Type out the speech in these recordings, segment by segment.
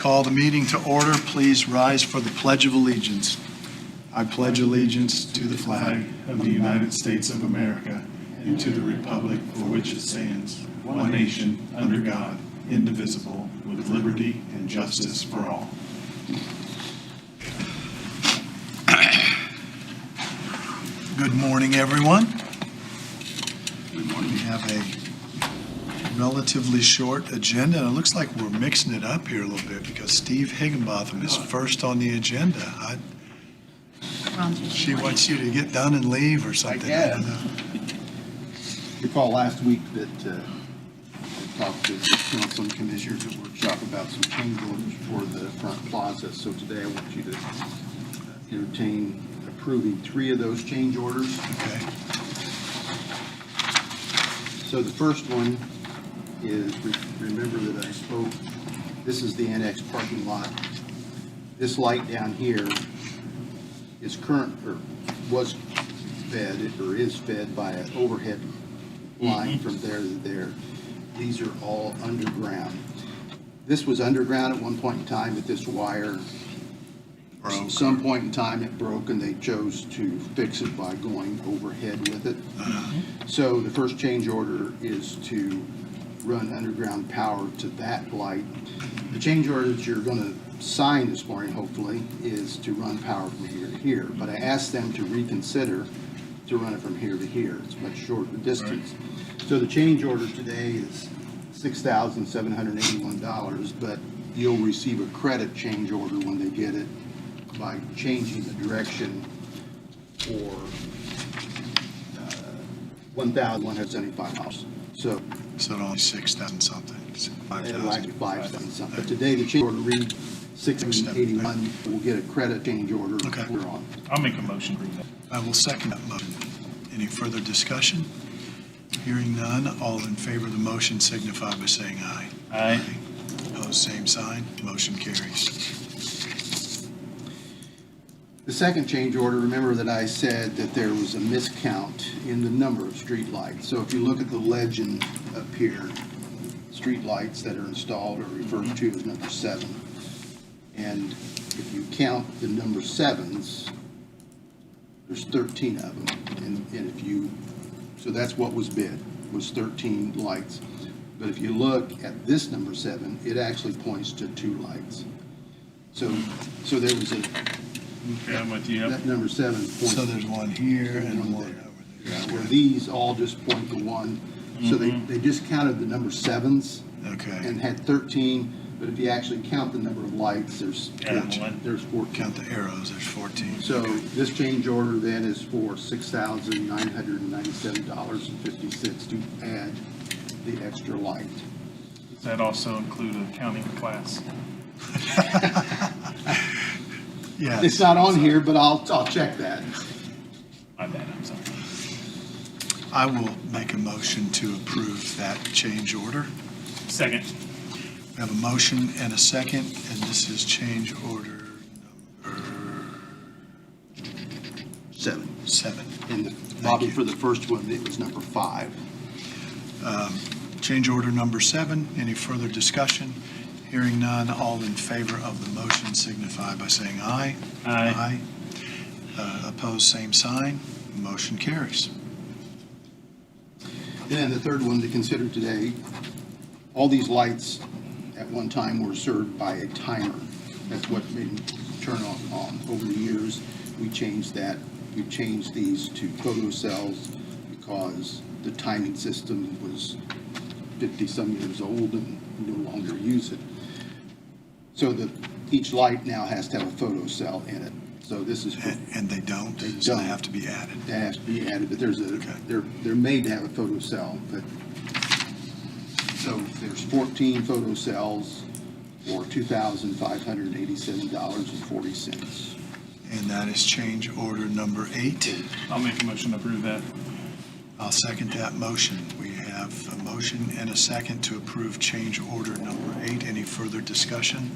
Call the meeting to order. Please rise for the Pledge of Allegiance. I pledge allegiance to the flag of the United States of America and to the republic for which it stands, one nation, under God, indivisible, with liberty and justice for all. Good morning, everyone. Good morning. We have a relatively short agenda, and it looks like we're mixing it up here a little bit because Steve Higginbotham is first on the agenda. She wants you to get done and leave or something. I don't know. Recall last week that I talked to the council and commissioners at workshop about some change orders for the front plaza. So today I want you to entertain approving 3 of those change orders. Okay. So the first one is, remember that I spoke, this is the annex parking lot. This light down here is was fed or is fed by an overhead line from there to there. These are all underground. This was underground at one point in time, but this wire, at some point in time it broke and they chose to fix it by going overhead with it. So the first change order is to run underground power to that light. The change order that you're going to sign this morning, hopefully, is to run power from here to here. But I asked them to reconsider to run it from here to here. It's much shorter distance. So the change order today is $6,781, but you'll receive a credit change order when they get it by changing the direction for $1,175. So only 6,000 something. it'll actually 5,000 something. But today the change order reads 681. We'll get a credit change order. Okay. We're on. I'll make a motion to that. I will second that motion. Any further discussion? Hearing none, all in favor of the motion signify by saying aye. Aye. Opposed, same sign. Motion carries. The second change order, remember that I said that there was a miscount in the number of streetlights. So if you look at the legend up here, streetlights that are installed are referred to as number 7. And if you count the number 7s, there's 13 of them. And if you, so that's what was bid, was 13 lights. But if you look at this number 7, it actually points to 2 lights. So there was Okay, I'm with you. that number 7 points. So there's one here and one over Yeah, there. where these all just point to 1. So they just counted the number 7s Okay. and had 13, but if you actually count the number of lights, there's Gotcha. 14. Count the arrows, there's 14. So this change order then is for $6,997.50 to add the extra light. Does that also include a counting class? Yes. It's not on here, but I'll check that. My bad, I'm sorry. I will make a motion to approve that change order. Second. We have a motion and a second, and this is change order number 7. And Bobby, for the first one, it was number 5. Change order number 7. Any further discussion? Hearing none, all in favor of the motion signify by saying aye. Aye. Opposed, same sign. Motion carries. And then the third one to consider today, all these lights at one time were served by a timer. That's what made them turn on. Over the years, we changed that. We changed these to photocells because the timing system was 50-some years old and no longer use it. So each light now has to have a photocell in it. So this is And they don't? They So they don't. have to be added. that has to be added, but there's Okay. they're made to have a photocell, but so there's 14 photocells for $2,587.40. And that is change order number 8. I'll make a motion to approve that. I'll second that motion. We have a motion and a second to approve change order number 8. Any further discussion?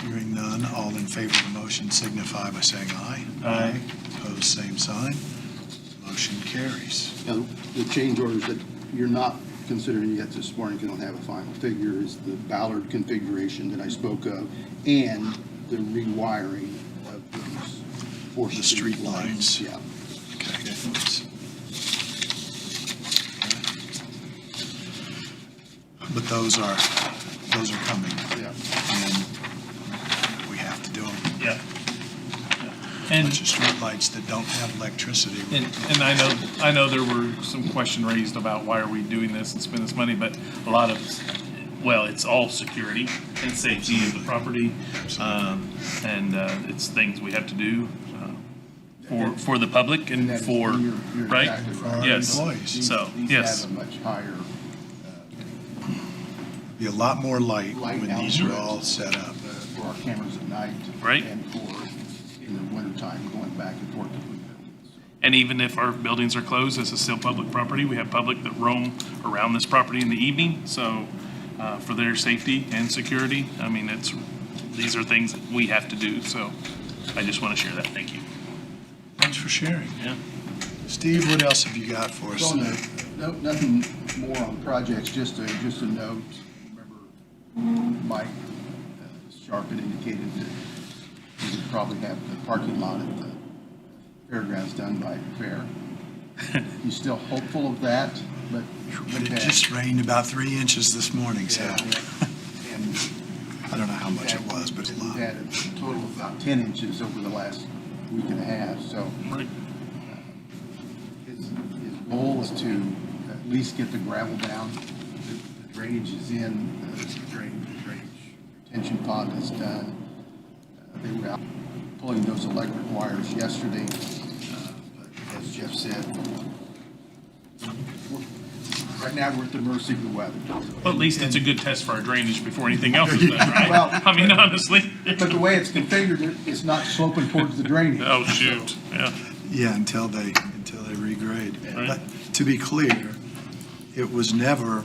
Hearing none, all in favor of the motion signify by saying aye. Aye. Opposed, same sign. Motion carries. Now, the change orders that you're not considering yet this morning, you don't have a final figure, is the Ballard configuration that I spoke of and the rewiring of those four The street lights. Yeah. Okay. But those are coming, Yeah. and we have to do them. Yeah. A And, bunch of streetlights that don't have electricity. and I know there were some question raised about why are we doing this and spending this money, but a lot of, well, it's all security and safety of the property. And it's things we have to do for the public and that is- for, you're right? exactly For our Yes. employees. So, These yes. have a much higher Be a lot more light light when these are output, all set up. For our cameras at night. Right. And for, in the wintertime, going back and forth between buildings. And even if our buildings are closed, this is still public property. We have public that roam around this property in the evening, so for their safety and security, I mean, these are things that we have to do, so I just want to share that. Thank you. Thanks for sharing. Yeah. Steve, what else have you got for us So, today? nothing more on projects, just a note. Remember, Mike Sharp had indicated that we would probably have the parking lot at the fairgrounds done by the fair. He's still hopeful of that, but. But it just rained about 3 inches this morning, so Yeah, and I don't know how much it was, but a lot. we've had a total of about 10 inches over the last week and a half, so. Right. His goal is to at least get the gravel down. The drainage is in, the drainage retention pond is done. They were out pulling those electric wires yesterday. But as Jeff said, right now we're at the mercy of the weather. Well, at least it's a good test for our drainage before anything else is done, right? Well- I mean, honestly. But the way it's configured, it's not sloping towards the drainage. Oh, shoot, yeah. Yeah, until they regrade. Right. But to be clear, it was never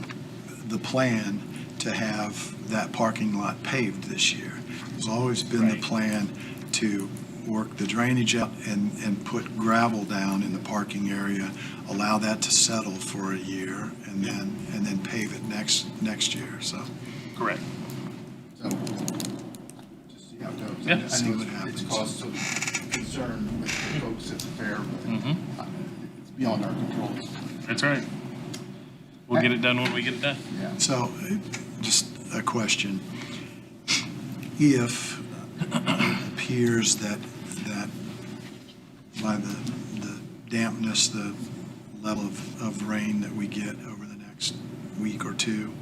the plan to have that parking lot paved this year. It's always been the Right. plan to work the drainage out and put gravel down in the parking area, allow that to settle for a year, and then pave it next year, so. Correct. So, just see how it goes. Yeah. I know See what it's happens. caused some concern with the folks at the fair, but Mhm. it's beyond our control. That's right. We'll get it done when we get it done. Yeah. So, just a question. If it appears that by the dampness, the level of rain that we get over the next week or two,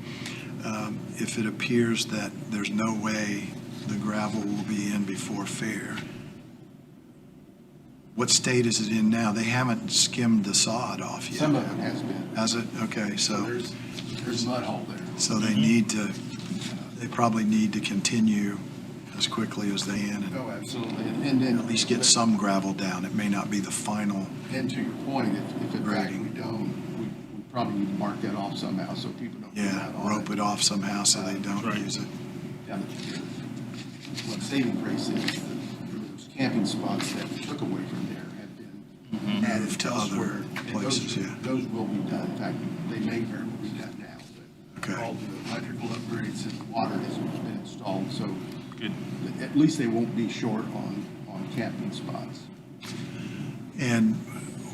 if it appears that there's no way the gravel will be in before fair, what state is it in now? They haven't skimmed the sod off yet. Some of it has been. Has it? Okay, so. There's mud hole there. So they probably need to continue as quickly as they can and Oh, absolutely. And then. at least get some gravel down. It may not be the final. And to your point, if in fact Grading. we don't, we probably need to mark that off somehow so people don't. go Yeah, out on rope it off somehow so they don't Right. use it. Down at the pier. What saving grace is, that those camping spots that we took away from there have been added Moved to other elsewhere. And places, yeah. Those will be done. In fact, they may very well be done now. But Okay. all the electrical upgrades and water has been installed, so Good. at least they won't be short on camping spots. And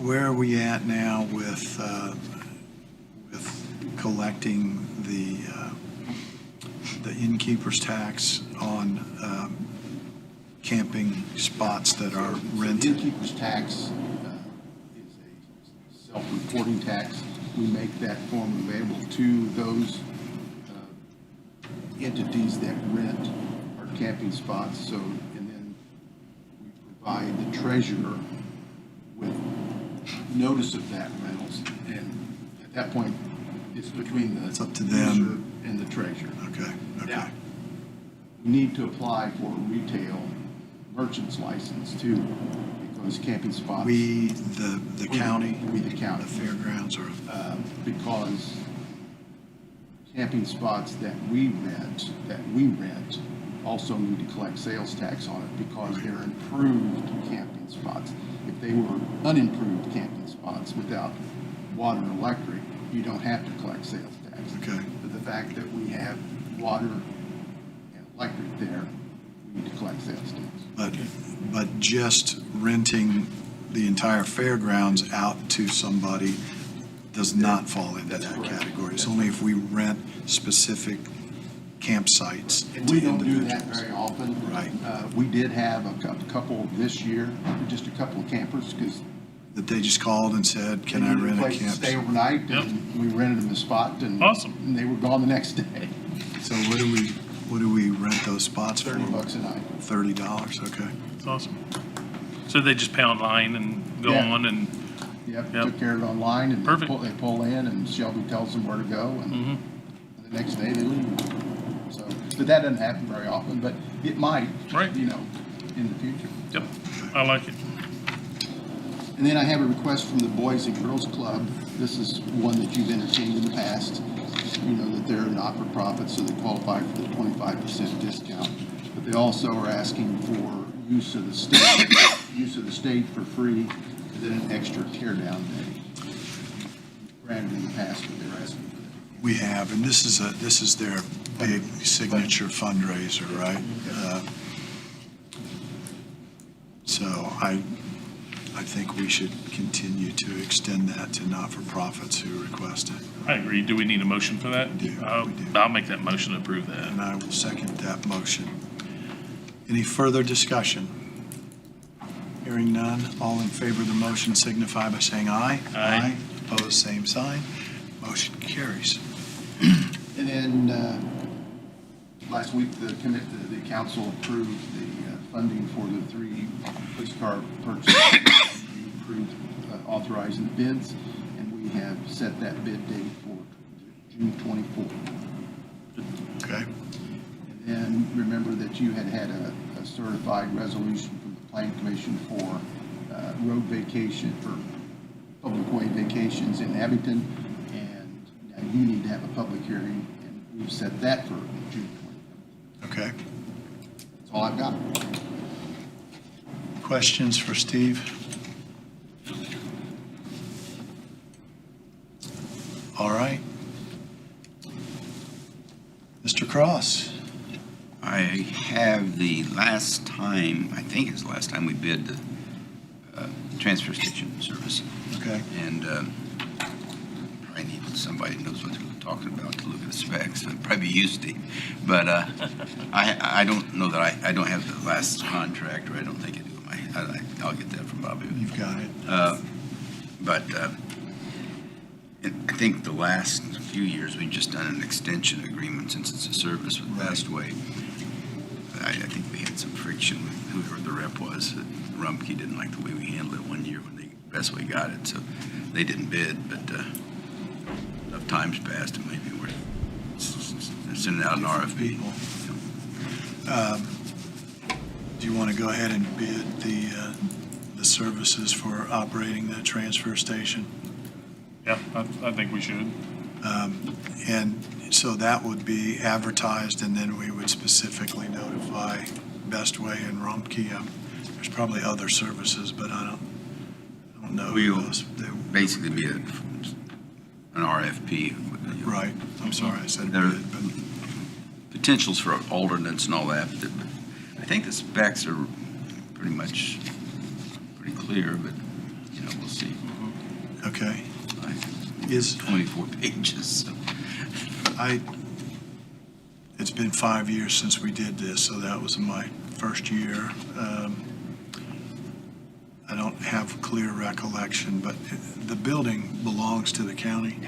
where are we at now with collecting the innkeeper's tax on camping spots that are The rented? innkeeper's tax is a self-reporting tax. We make that form available to those entities that rent our camping spots, so, and then we provide the treasurer with notice of that rentals, and at that point, it's between the It's up to them. user and the treasurer. Okay, okay. Now, we need to apply for a retail merchant's license too, because camping spots. The county? We, the county. The fairgrounds or? Because camping spots that we rent, also need to collect sales tax on it because they're improved camping spots. If they were unimproved camping spots without water and electric, you don't have to collect sales Okay. But the fact that we have water and electric there, we need to collect sales tax. But just renting the entire fairgrounds out to somebody does not fall into That's that correct. category. It's only if we rent specific campsites. And we to don't do that individuals. very often. Right. We did have a couple this year, just a couple of campers, because That they just called and said, can I rent a place to stay camp? overnight, Yep. and we rented them a spot, and Awesome. and they were gone the next day. So what do we rent those spots for? $30 a night. $30, okay. It's awesome. So they just pay online and go Yeah. on and, Yep, Yep. took care of it online, and Perfect. they pull in, and Shelby tells them where to go, and mhm. the next day they leave. So, but that doesn't happen very often, but it might, Right. you know, in the future. Yep, I like it. And then I have a request from the Boys and Girls Club. This is one that you've entertained in the past. You know, that they're a not-for-profit, so they qualify for the 25% discount. But they also are asking for use of the stage for free, and then an extra tear-down day. Granted, in the past, but they're asking for that. We have, and this is their big signature fundraiser, right? So I think we should continue to extend that to not-for-profits who request it. I agree. Do we need a motion for that? We do, we do. I'll make that motion to approve that. And I will second that motion. Any further discussion? Hearing none, all in favor of the motion signify by saying aye. Aye. Opposed, same sign. Motion carries. And then, last week, the council approved the funding for the 3 police car purchases. We approved authorizing the bids, and we have set that bid date for June 24th. Okay? And remember that you had a certified resolution from the Plan Commission for road vacation, for public way vacations in Abington, and now you need to have a public hearing, and we've set that for June 24th. Okay. That's all I've got. Questions for Steve? All right. Mr. Cross? I have the last time, I think it's the last time we bid the transfer station service. Okay. And I need somebody who knows what they're talking about to look at the specs. It'd probably be you, Steve. But I don't know that I don't have the last contract, or I don't think I do. I'll get that from Bobby. You've got it. But I think the last few years, we've just done an extension agreement since it's a service with Right. Bestway. I think we had some friction with whoever the rep was. Rumpke didn't like the way we handled it one year when Bestway got it, so they didn't bid, but enough times passed, and maybe we're sending out an RFP. Do you want to go ahead and bid the services for operating the transfer station? Yeah, I think we should. And so that would be advertised, and then we would specifically notify Bestway and Rumpke. There's probably other services, but I don't know. who We'll those- basically be an RFP. Right, I'm sorry, I said There- bid, but Potentials for alternates and all that. But I think the specs are pretty clear, but, we'll see. okay. Like, Is, 24 pages, so. It's been 5 years since we did this, so that was my first year. I don't have a clear recollection, but the building belongs to the county,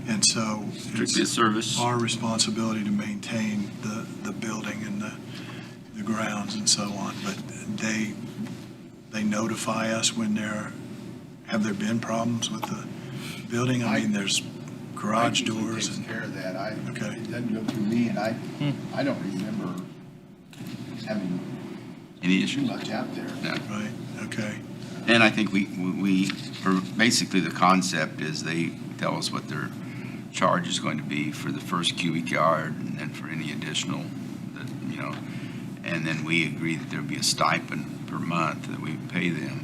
and so Strictly a it's service. our responsibility to maintain the building and the grounds and so on. But they notify us when have there been problems with the building? I mean, there's garage Mike usually doors takes and, care of that. Okay. It doesn't go through me, and I don't remember having Any too issues? much out there. No. right, okay, And I think we or basically the concept is they tell us what their charge is going to be for the first cubic yard, and then for any additional, and then we agree that there'll be a stipend per month that we pay them.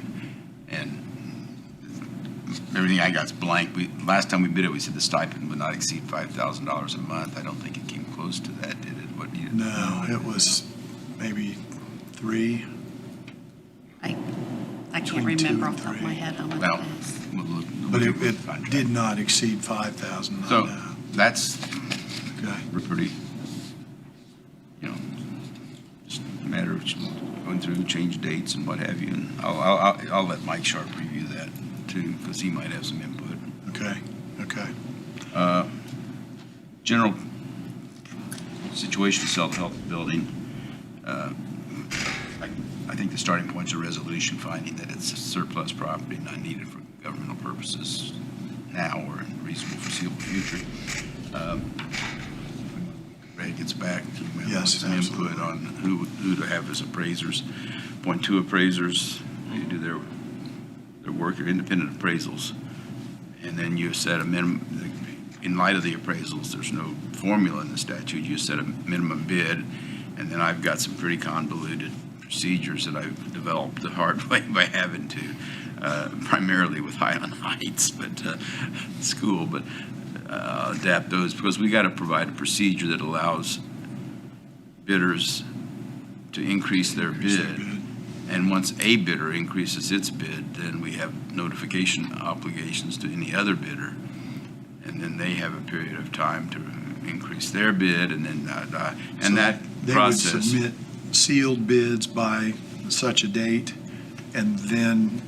And everything I got's blank. Last time we bid it, we said the stipend would not exceed $5,000 a month. I don't think it came close to that, did it? What do you? No, it was maybe 3. I can't Between 2 remember and off the top of my 3. head how much Well, it is. we'll look. But we'll it look at the contract. did not exceed 5,000. So that's, Okay. we're pretty, just a matter of going through, change dates and what have you. And I'll let Mike Sharp review that too, because he might have some input. Okay, okay. General situation, self-help building. I think the starting point's a resolution finding that it's surplus property not needed for governmental purposes now or in reasonable foreseeable future. Ray gets back, we might want Yes, some input absolutely. on who to have as appraisers. Point two, appraisers, you do their work, your independent appraisals. And then you set a minimum, in light of the appraisals, there's no formula in the statute, you set a minimum bid. And then I've got some pretty convoluted procedures that I've developed the hard way by having to, primarily with Highland Heights, but school, but adapt those because we got to provide a procedure that allows bidders to increase their bid. And once a bidder increases its bid, then we have notification obligations to any other bidder. And then they have a period of time to increase their bid and then, and that process. They would submit sealed bids by such a date, and then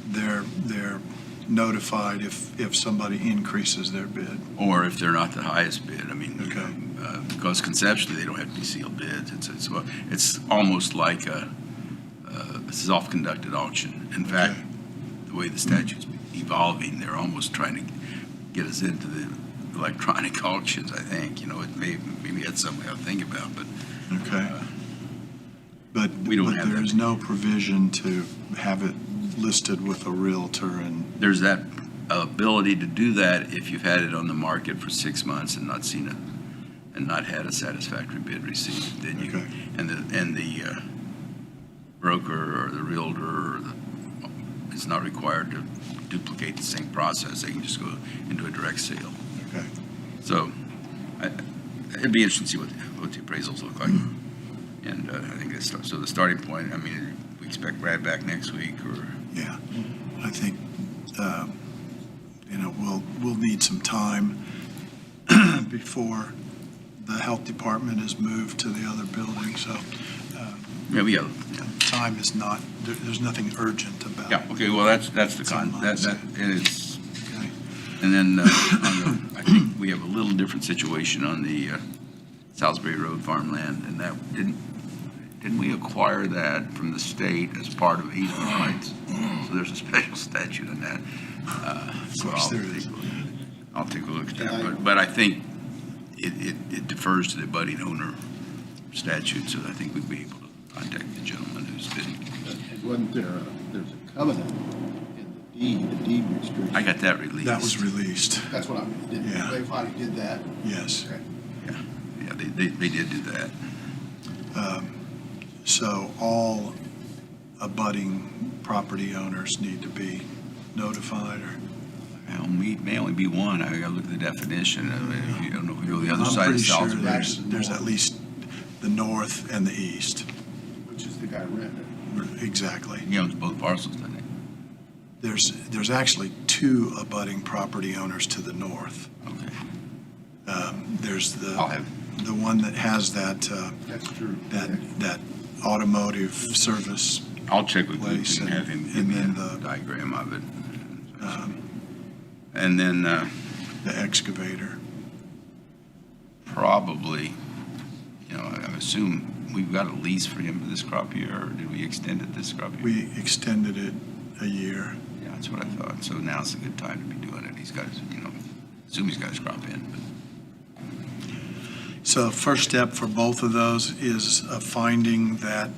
they're notified if somebody increases their bid. Or if they're not the highest bid, I mean, Okay. because conceptually, they don't have to be sealed bids. It's almost like a self-conducted auction. In fact, the way the statute's evolving, they're almost trying to get us into the electronic auctions, I think. Maybe that's something I'll think about, but Okay. But We don't have there that. is no provision to have it listed with a realtor and, there's that ability to do that if you've had it on the market for 6 months and not had a satisfactory bid received. Then you Okay. and the broker or the realtor is not required to duplicate the same process. They can just go into a direct sale. okay. So it'd be interesting to see what the appraisals look like. And I think so. The starting point. I mean, we expect Brad back next week, or Yeah, I think, we'll need some time before the health department is moved to the other building, so yeah. time is not, there's nothing urgent about it. Yeah. Okay. Well, that's the It's con. in That line. and it's. Okay. And then I think we have a little different situation on the Salisbury Road farmland, and that didn't we acquire that from the state as part of easement rights? So there's a special statute on that. Of course there is. I'll take a look at that, but I think it defers to the budding owner statute, so I think we'd be able to contact the gentleman who's bidding. Wasn't there's a covenant in the deed restriction? I got that released. That was released, That's what I mean. Yeah. They finally did that. yes. Okay. Yeah, they did do that. So all abutting property owners need to be notified, or? Well, may only be one. I gotta look at the definition. I mean, if you don't know if you go the other I'm side of pretty sure Salisbury. there's at least the north and the east. Which is the guy renting it. Exactly. He owns both parcels, doesn't he? There's actually 2 abutting property owners to the north. Okay. There's I'll have, the one that has that, That's true. that automotive service. I'll check with Place Luke and have him give and me then a the- diagram of it. um, And then The excavator. probably, I assume we've got a lease for him for this crop year, or did we extend it this crop year? We extended it a year. Yeah, that's what I thought. So now's a good time to be doing it. He's got his, assume he's got his crop in, but. So first step for both of those is a finding that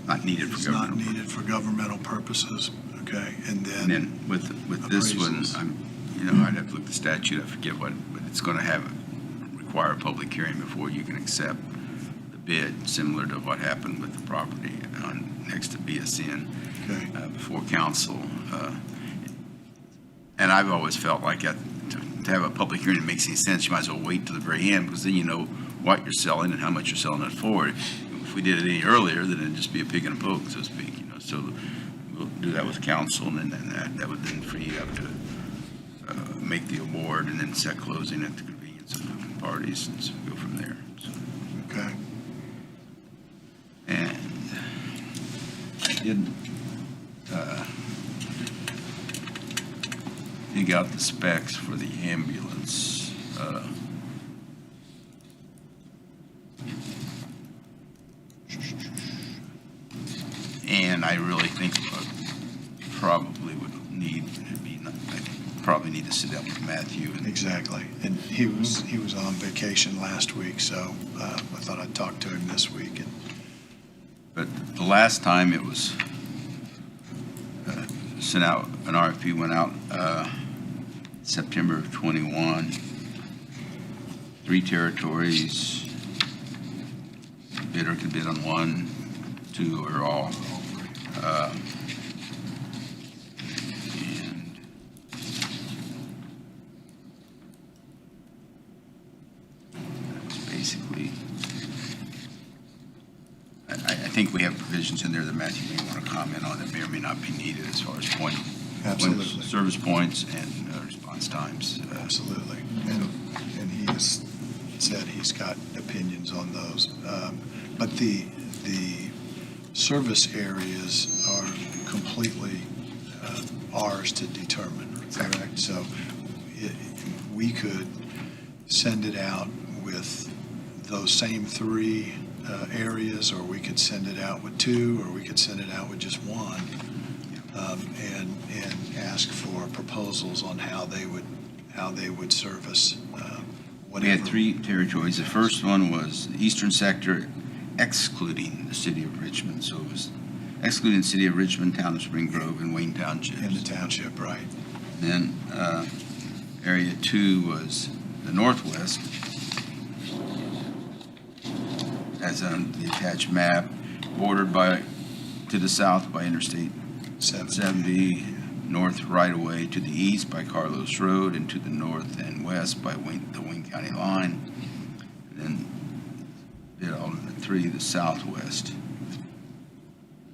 Not needed for it's not government. needed for governmental purposes, okay? And And then, then with this one, appraisals. I'd have to look at the statute, I forget what, but it's gonna require a public hearing before you can accept the bid, similar to what happened with the property next to BSN. Okay. before council. And I've always felt like to have a public hearing that makes any sense, you might as well wait till the very end, because then you know what you're selling and how much you're selling it for. If we did it any earlier, then it'd just be a pig and a poke, so to speak, So we'll do that with council, and then that would then free you up to make the award and then set closing at the convenience of the parties, and so go from there. So, Okay. and I did dig out the specs for the ambulance. And I really think probably would need to be, I probably need to sit down with Matthew and Exactly. And he was on vacation last week, so I thought I'd talk to him this week. And But the last time it was sent out, an RFP went out September of '21. 3 territories. Bidder could bid on 1, 2, or all. And that's basically. I think we have provisions in there that Matthew may want to comment on that may or may not be needed as far as Absolutely. service points and response times. Absolutely. And he has said he's got opinions on those. But the service areas are completely ours to determine, correct? So we could send it out with those same 3 areas, or we could send it out with 2, or we could send it out with just 1, and ask for proposals on how they would service We whatever. had 3 territories. The first one was the eastern sector excluding the city of Richmond. So it was excluding the city of Richmond, town of Spring Grove, and Wayne Township. In the township, right? Then area 2 was the northwest, as on the attached map, bordered to the south by Interstate 70, north right-of-way to the east by Carlos Road, and to the north and west by the Wayne County line. And then did alternate 3, the southwest.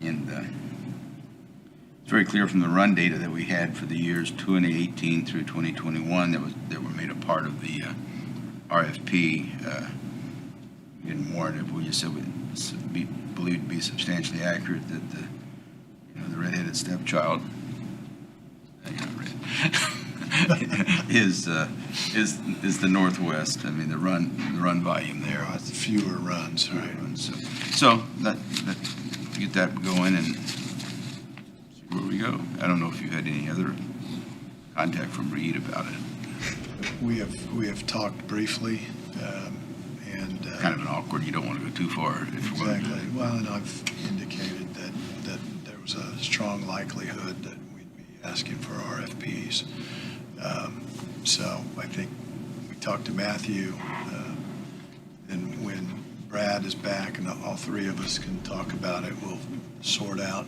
And it's very clear from the run data that we had for the years 2018 through 2021 that were made a part of the RFP. We didn't warrant it, but we just said we believed to be substantially accurate that the redheaded stepchild is the northwest. I mean, the run volume there. Fewer runs, right? So that get that going and see where we go. I don't know if you had any other contact from Reed about it. We have talked briefly, and. Kind of an awkward, you don't want to go too far. If we're going to do Exactly. Well, and I've indicated that there was a strong likelihood that we'd be asking for RFPs. So I think we talked to Matthew, and when Brad is back and all 3 of us can talk about it, we'll sort out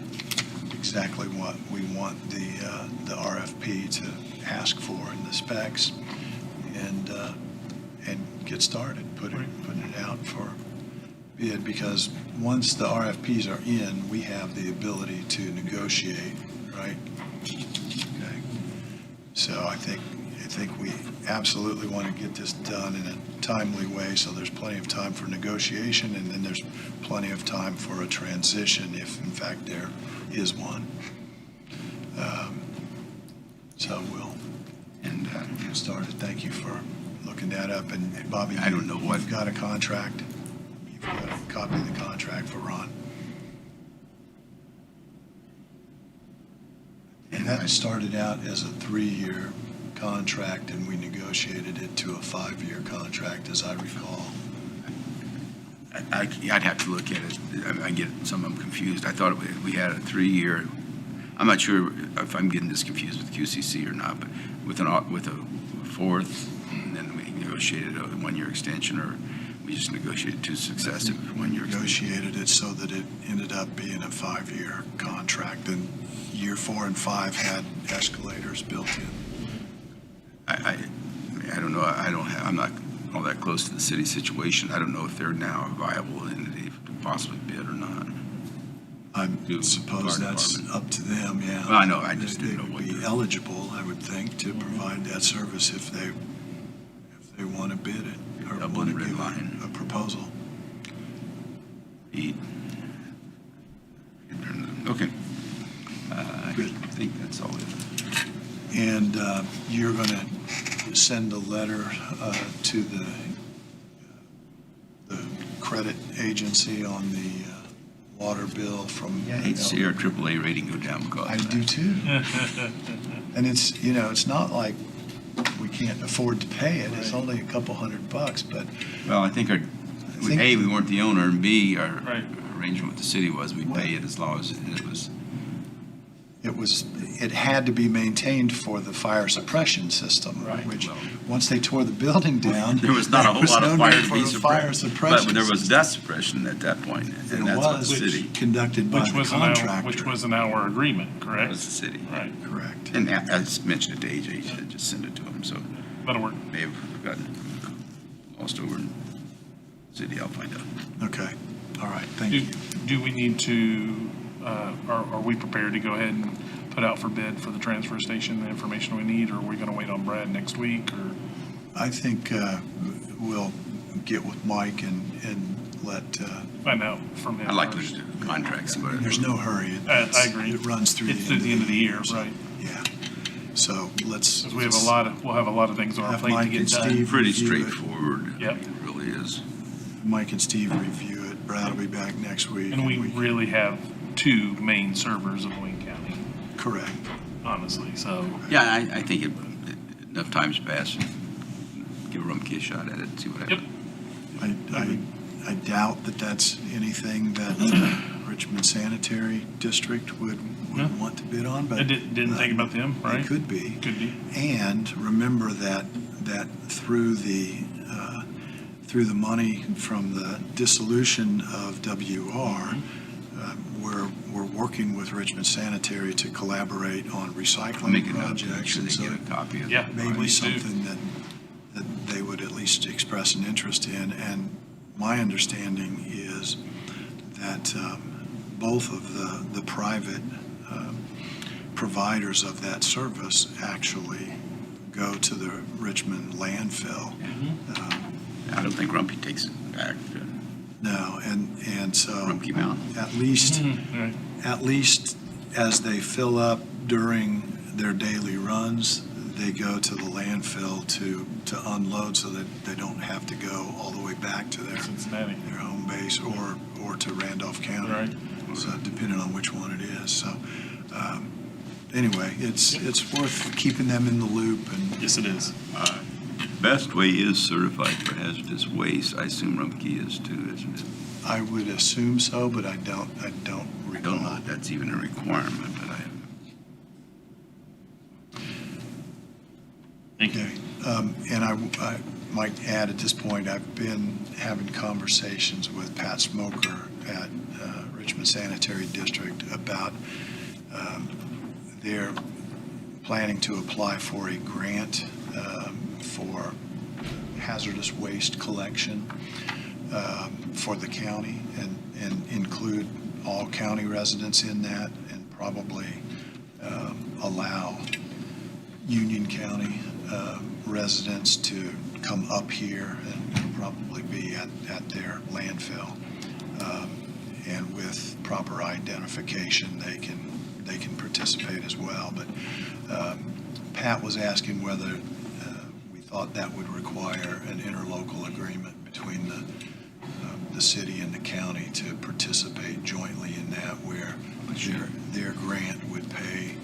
exactly what we want the RFP to ask for in the specs, and get started, putting it out for bid, because once the RFPs are in, we have the ability to negotiate, right? Okay. So I think we absolutely want to get this done in a timely way, so there's plenty of time for negotiation, and then there's plenty of time for a transition if in fact there is one. So we'll get started. Thank you for looking that up. And Bobby, I don't know what- you've got a contract. You've got a copy of the contract for Ron. And that started out as a 3-year contract, and we negotiated it to a 5-year contract, as I recall. I'd have to look at it. I get some of them confused. I thought we had a 3-year. I'm not sure if I'm getting this confused with QCC or not, but with a 4th, and then we negotiated a 1-year extension, or We just negotiated 2 successive one-year extensions. Negotiated it so that it ended up being a 5-year contract, and year 4 and 5 had escalators built in. I don't know, I'm not all that close to the city situation. I don't know if they're now a viable entity to possibly bid or not. I To suppose fire that's department. up to them, yeah. Well, I know, I just They didn't know would what be the- eligible, I would think, to provide that service if they want to bid it or Double want to red give line. a proposal. Okay. I Good. think that's all. And you're going to send a letter to the credit agency on the water bill from. I hate to see our AAA rating go down because I of do that. too. And it's, it's not like we can't afford to pay it. It's Right. only a couple $100, but Well, I think think- A, we weren't the owner, and B, our Right. arrangement with the city was we'd pay it as long as it was. it had to be maintained for the fire suppression system, Right. which, Well- once they tore the building down. There was not a whole there was lot no of fire need to for be a fire suppressed. suppression But there was system. death suppression at that point, There and that's what the was, city, conducted by Which the was contractor. which was in our agreement, that correct? was the city. Right, Correct. And I just mentioned it to AJ, he said just send it to him, so that'll work. may have gotten lost over in the city, I'll find out. Okay, all right, thank Do, you. do we need to, are we prepared to go ahead and put out for bid for the transfer station, the information we need, or are we gonna wait on Brad next week, or? I think we'll get with Mike and let, Find out from him. I'd like to first. do contracts, see what. there's no hurry. I agree. It runs through the It's through the end of the year, so, right. Yeah, so let's. Because we have we'll have a lot of things on our Have plate to Mike get and done. Steve Pretty review it. straightforward. Yep. It really is. Mike and Steve review it. Brad will be back next week. And we can- really have 2 main servers in Wayne County, Correct. honestly, so. Yeah, I think enough time's passed. Give Rumpke a shot at it and see what Yep. happens. I doubt that that's anything that Richmond Sanitary District would Yeah. want to bid on, but. I didn't think about them, right? It could be. Could be. And remember that through the money from the dissolution of WR, we're working with Richmond Sanitary to collaborate on I'll recycling make a note to make projects. sure And they so get a copy of it. Yeah. maybe Please do. something that they would at least express an interest in. And my understanding is that both of the private providers of that service actually go to the Richmond landfill. I don't think Rumpke takes it back to No, and so Rumpke Mountain. at least Right. at least as they fill up during their daily runs, they go to the landfill to unload so that they don't have to go all the way back to their Cincinnati. home base or to Randolph County. Right. So depending on which one it is. So anyway, it's worth keeping them in the loop and Yes, it is. Best Way is certified for hazardous waste. I assume Rumpke is too, isn't it? I would assume so, but I don't I recall. don't know that that's even a requirement, but Thank you. Okay, and I might add at this point, I've been having conversations with Pat Smoker at Richmond Sanitary District about their planning to apply for a grant for hazardous waste collection for the county and include all county residents in that and probably allow Union County residents to come up here and probably be at their landfill. And with proper identification, they can participate as well. But Pat was asking whether we thought that would require an interlocal agreement between the city and the county to participate jointly in that, where their grant would pay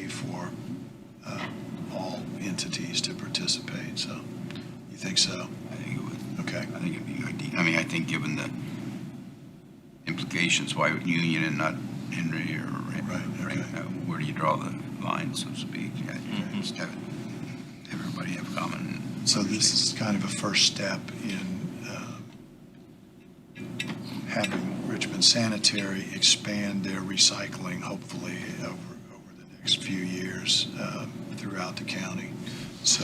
for all entities to participate. So, you think so? I think it would. Okay. I think it'd be ideal. I mean, I think given the implications, why would Union and not Henry or Right, okay. where do you draw the line, so to speak? Yeah, Just have everybody have common So this is kind of a first step in having Richmond Sanitary expand their recycling, hopefully, over the next few years throughout the county. So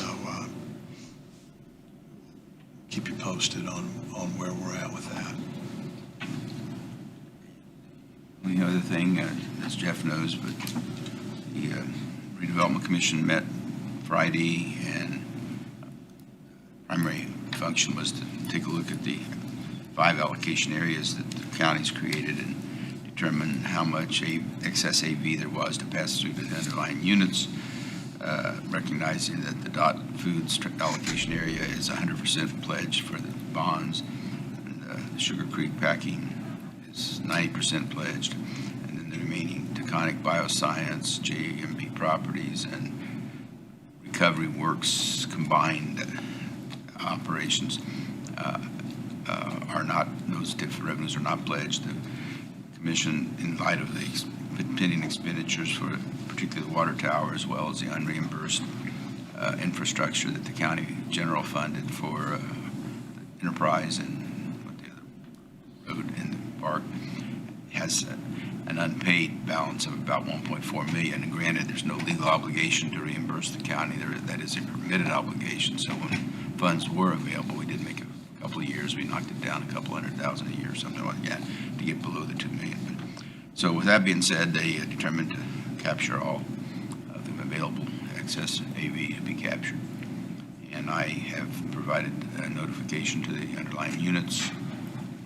keep you posted on where we're at with that. The other thing, as Jeff knows, but the redevelopment commission met Friday, and primary function was to take a look at the 5 allocation areas that the county's created and determine how much excess AV there was to pass through the underlying units, recognizing that the DOT Foods allocation area is 100% pledged for the bonds, and the Sugar Creek Packing is 90% pledged, and then the remaining Taconic Bioscience, JMB Properties, and Recovery Works combined operations are not, those revenues are not pledged. The commission, in light of the pending expenditures for particularly the water tower, as well as the unreimbursed infrastructure that the county general funded for enterprise and what the other road in the park, has an unpaid balance of about $1.4 million. And granted, there's no legal obligation to reimburse the county. That is a permitted obligation. So when funds were available, we did make a couple of years. We knocked it down a couple $100,000 a year, something like that, to get below the $2 million. So with that being said, they determined to capture all of the available excess AV to be captured. And I have provided a notification to the underlying units.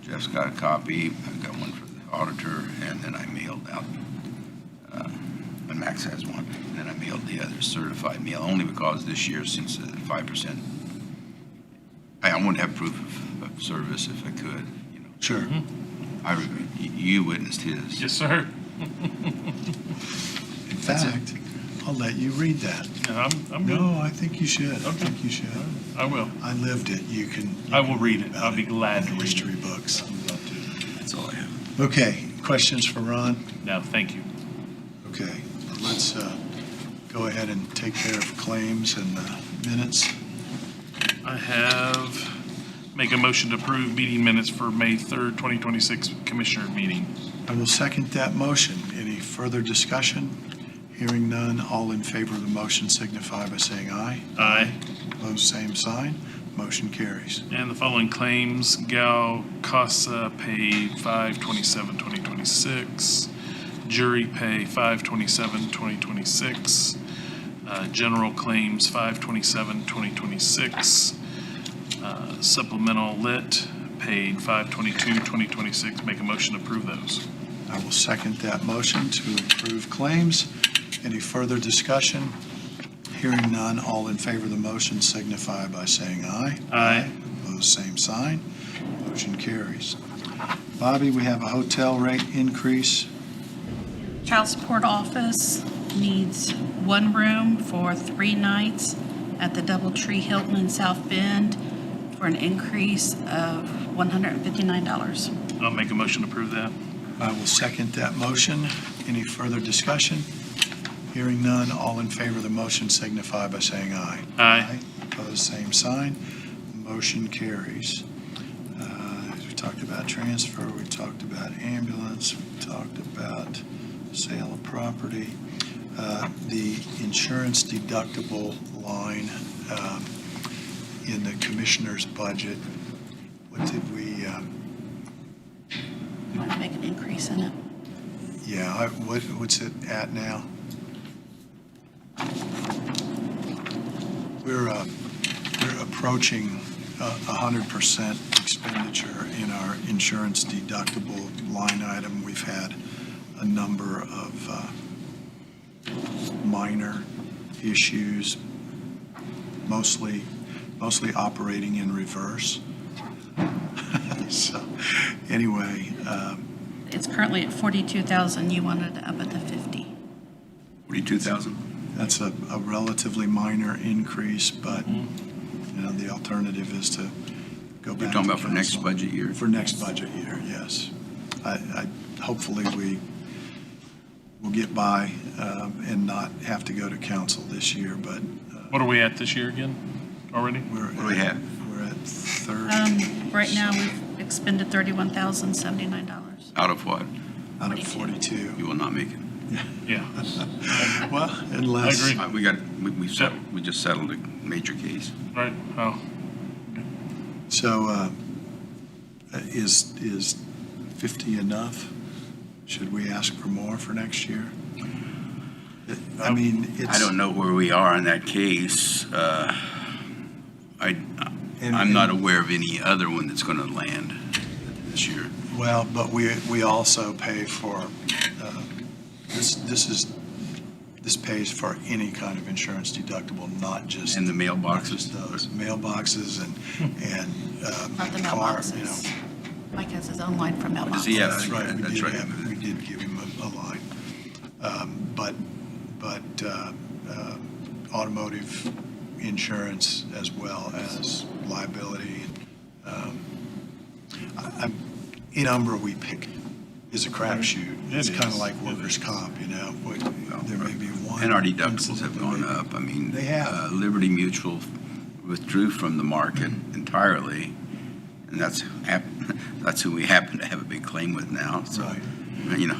Jeff's got a copy. I've got one for the auditor, and then I mailed out, and Max has one, and then I mailed the other certified mail, only because this year, since the 5%, I want to have proof of service if I could, you know. Sure. You witnessed his. Yes, sir. In fact, I'll let you read that. I'm good. No, I think you should. I Okay. think you should. I will. I lived it. You can. I will read it. I'll be glad to read it. History books. That's all I have. Okay, questions for Ron? No, thank you. Okay, let's go ahead and take care of claims and minutes. I make a motion to approve meeting minutes for May 3rd, 2026 Commissioner meeting. I will second that motion. Any further discussion? Hearing none, all in favor of the motion signify by saying aye. Aye. Opposed, same sign. Motion carries. And the following claims: Gal Casa paid 5/27/2026. Jury pay 5/27/2026. General claims 5/27/2026. Supplemental lit paid 5/22/2026. Make a motion to approve those. I will second that motion to approve claims. Any further discussion? Hearing none, all in favor of the motion signify by saying aye. Aye. Opposed, same sign. Motion carries. Bobby, we have a hotel rate increase. Child support office needs 1 room for 3 nights at the Doubletree Hilton in South Bend for an increase of $159. I'll make a motion to approve that. I will second that motion. Any further discussion? Hearing none, all in favor of the motion signify by saying aye. Aye. Opposed, same sign. Motion carries. We talked about transfer, we talked about ambulance, we talked about sale of property. The insurance deductible line in the commissioner's budget, what did we, Want to make an increase in it? what's it at now? We're approaching 100% expenditure in our insurance deductible line item. We've had a number of minor issues, mostly operating in reverse. So, anyway, It's currently at $42,000. You wanted to up it to $50,000. 42,000? that's a relatively minor increase, but, the alternative is to go back. You're talking to about for next council. budget year? For next budget year, yes. Hopefully we'll get by and not have to go to council this year, but What are we at this year again? already? We're What do we have? We're at 30. Right now, we've expended $31,079. Out of what? Out of 42. You will not make it. Yeah. Well, unless. I agree. We just settled a major case. Right. Oh, So is 50 enough? Should we ask for more for next year? I mean, it's. I don't know where we are in that case. I'm not aware of any other one that's going to land this year. Well, but we also pay for, this pays for any kind of insurance deductible, not just. And the not mailboxes. just those mailboxes and Not the car, you know. mailboxes. Mike has his own line for mailboxes. Does he have? That's right, we That's did right. we did give him a line. But automotive insurance as well as liability. Any number we pick is a crapshoot. It's It kind of is. like workers' comp, you know. There may be one. And our deductibles incident have that gone may- up. I mean, They have. Liberty Mutual withdrew from the market entirely, and that's who we happen to have a big claim with now. So, Right. you know,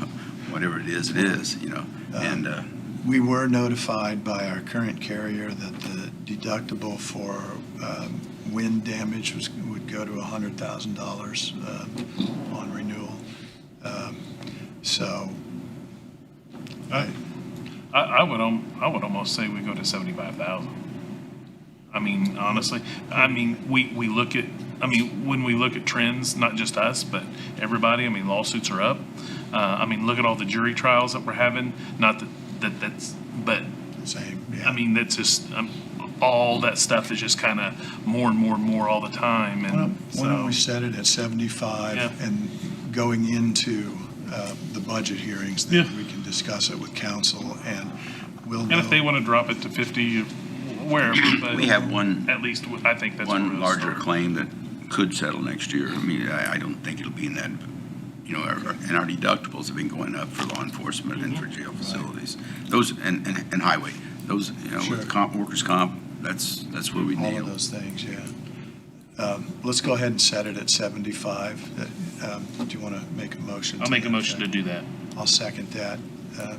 whatever it is, you know. And We were notified by our current carrier that the deductible for wind damage would go to $100,000 on renewal. So, I would almost say we go to 75,000. I mean, honestly, I mean, we look at, I mean, when we look at trends, not just us, but everybody, I mean, lawsuits are up. I mean, look at all the jury trials that we're having, not that's, but, same, yeah. I mean, that's just, all that stuff is just kind of more and more and more all the time, Why don't and why don't we so, set it at 75 Yeah. and going into the budget hearings, then Yeah. we can discuss it with council and we'll know. and if they want to drop it to 50, wherever, but. we have one At least, I think that's where one we'll larger start. claim that could settle next year. I mean, I don't think it'll be in that, you know, and our deductibles have been going up for law enforcement and for jail facilities. Those, and highway, those, you know, Sure. with workers' comp, that's where we All of nail. those things, yeah. Let's go ahead and set it at 75. Do you want to make a motion? I'll to make a that motion to effect? do that. I'll second that.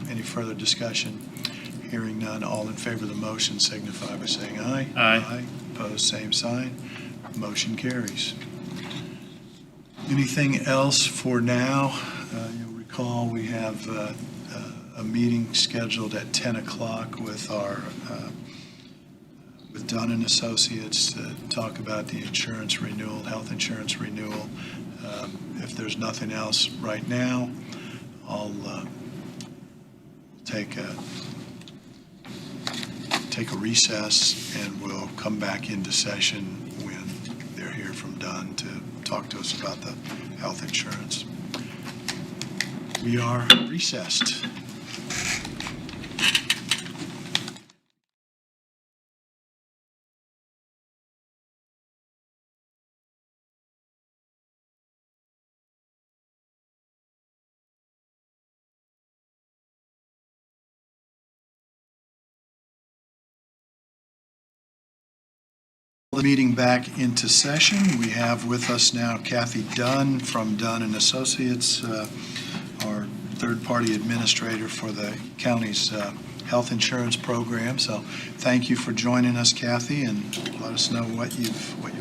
Any further discussion? Hearing none, all in favor of the motion signify by saying aye. Aye. Opposed, same sign. Motion carries. Anything else for now? You'll recall we have a meeting scheduled at 10 o'clock with with Dunn and Associates to talk about the insurance renewal, health insurance renewal. If there's nothing else right now, I'll take a recess and we'll come back into session when they're here from Dunn to talk to us about the health insurance. We are recessed. The meeting back into session. We have with us now Kathy Dunn from Dunn and Associates, our third-party administrator for the county's health insurance program. So thank you for joining us, Kathy, and let us know what you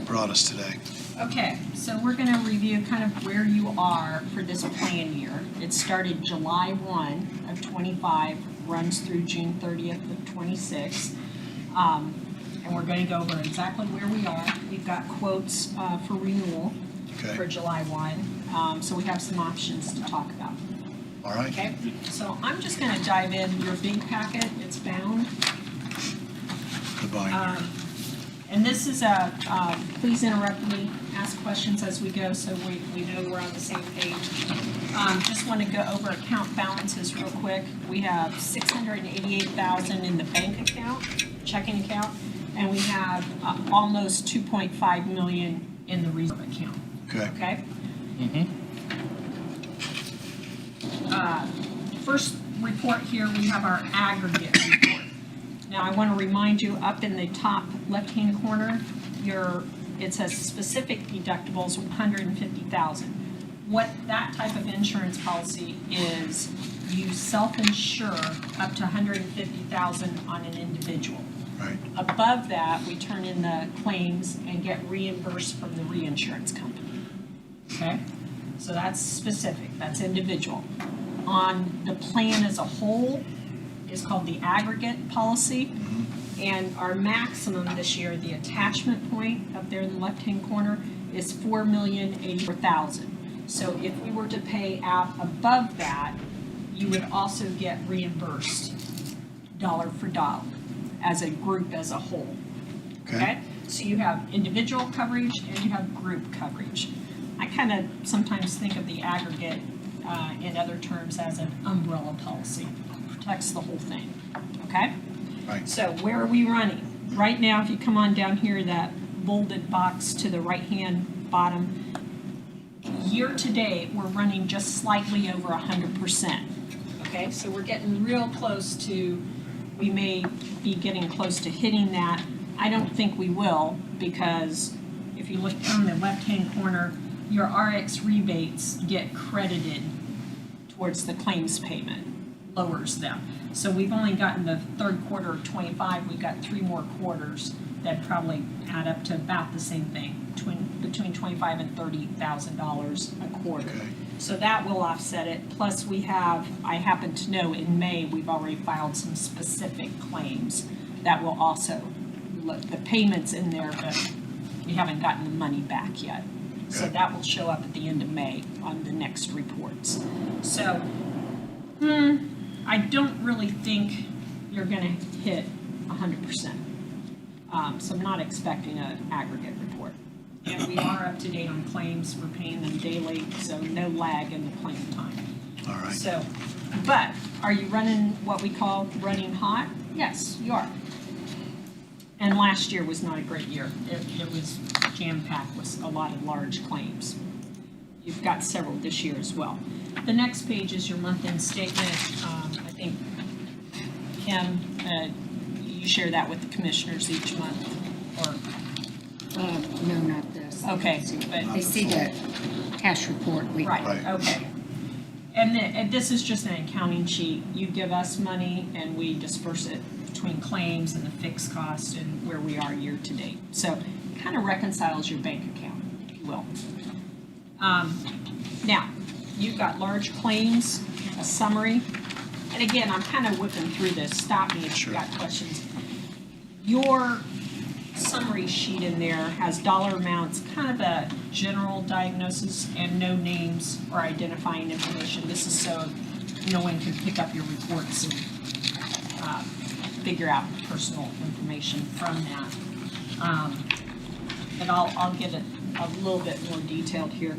brought us today. Okay, so we're going to review kind of where you are for this plan year. It started July 1 of 25, runs through June 30th of 26. And we're going to go over exactly where we are. We've got quotes for renewal for Okay, July 1. So we have some options to talk about. all right. Okay, so I'm just going to dive in. Your big packet, it's bound. The binder. And this is please interrupt me, ask questions as we go so we know we're on the same page. Just want to go over account balances real quick. We have $688,000 in the bank account, checking account, and we have almost $2.5 million in the reserve account, Okay, okay? Mhm. First report here, we have our aggregate report. Now, I want to remind you, up in the top left-hand corner, it says specific deductibles, 150,000. What that type of insurance policy is, you self-insure up to 150,000 on an individual. Right. Above that, we turn in the claims and get reimbursed from the reinsurance company. Okay? So that's specific, that's individual. On the plan as a whole is called the aggregate policy. And our maximum this year, the attachment point up there in the left-hand corner, is $4,084,000. So if we were to pay out above that, you would also get reimbursed dollar for dollar as a group as a whole. Okay? So you have individual coverage and you have group coverage. I kind of sometimes think of the aggregate in other terms as an umbrella policy. Protects the whole thing. Okay? Right. So where are we running? Right now, if you come on down here, that bolded box to the right-hand bottom, year to date, we're running just slightly over 100%. Okay, so we're getting real close to, we may be getting close to hitting that. I don't think we will, because if you look on the left-hand corner, your RX rebates get credited towards the claims payment, lowers them. So we've only gotten the third quarter of 25, we've got 3 more quarters that probably add up to about the same thing, between $25,000 and $30,000 a quarter. Okay. So that will offset it. Plus we have, I happen to know in May, we've already filed some specific claims that will also, the payments in there, but we haven't gotten the money back yet. So Okay. that will show up at the end of May on the next reports. So, I don't really think you're gonna hit 100%. So I'm not expecting an aggregate report. And we are up to date on claims, we're paying them daily, so no lag in the claim time. All right. So, but are you running what we call running hot? Yes, you are. And last year was not a great year. It was jam-packed with a lot of large claims. You've got several this year as well. The next page is your month-end statement. I think, Kim, you share that with the commissioners each month, or, No, not this. okay, but. They see the cash report weekly. Right, okay. And this is just an accounting sheet. You give us money and we disperse it between claims and the fixed cost and where we are year to date. So it kind of reconciles your bank account, if you will. Now, you've got large claims, a summary. And again, I'm kind of whipping through this. Stop me if you've got questions. Your summary sheet in there has dollar amounts, kind of a general diagnosis, and no names or identifying information. This is so no one can pick up your reports and figure out personal information from that. But I'll get it a little bit more detailed here.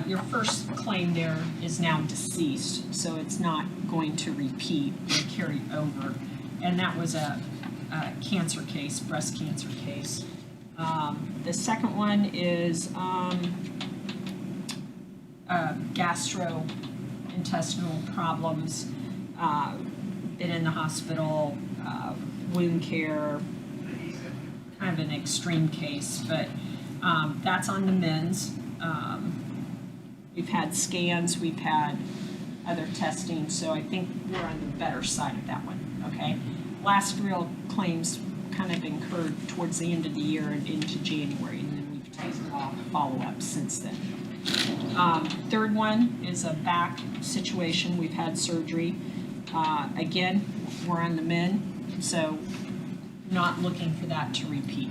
Your first claim there is now deceased, so it's not going to repeat or carry over. And that was a cancer case, breast cancer case. The second one is gastrointestinal problems, been in the hospital, wound care, kind of an extreme case, but that's on the mends. We've had scans, we've had other testing, so I think we're on the better side of that one, okay? Last real claims kind of incurred towards the end of the year and into January, and then we've taken off follow-up since then. Third one is a back situation. We've had surgery. Again, we're on the mend, so not looking for that to repeat.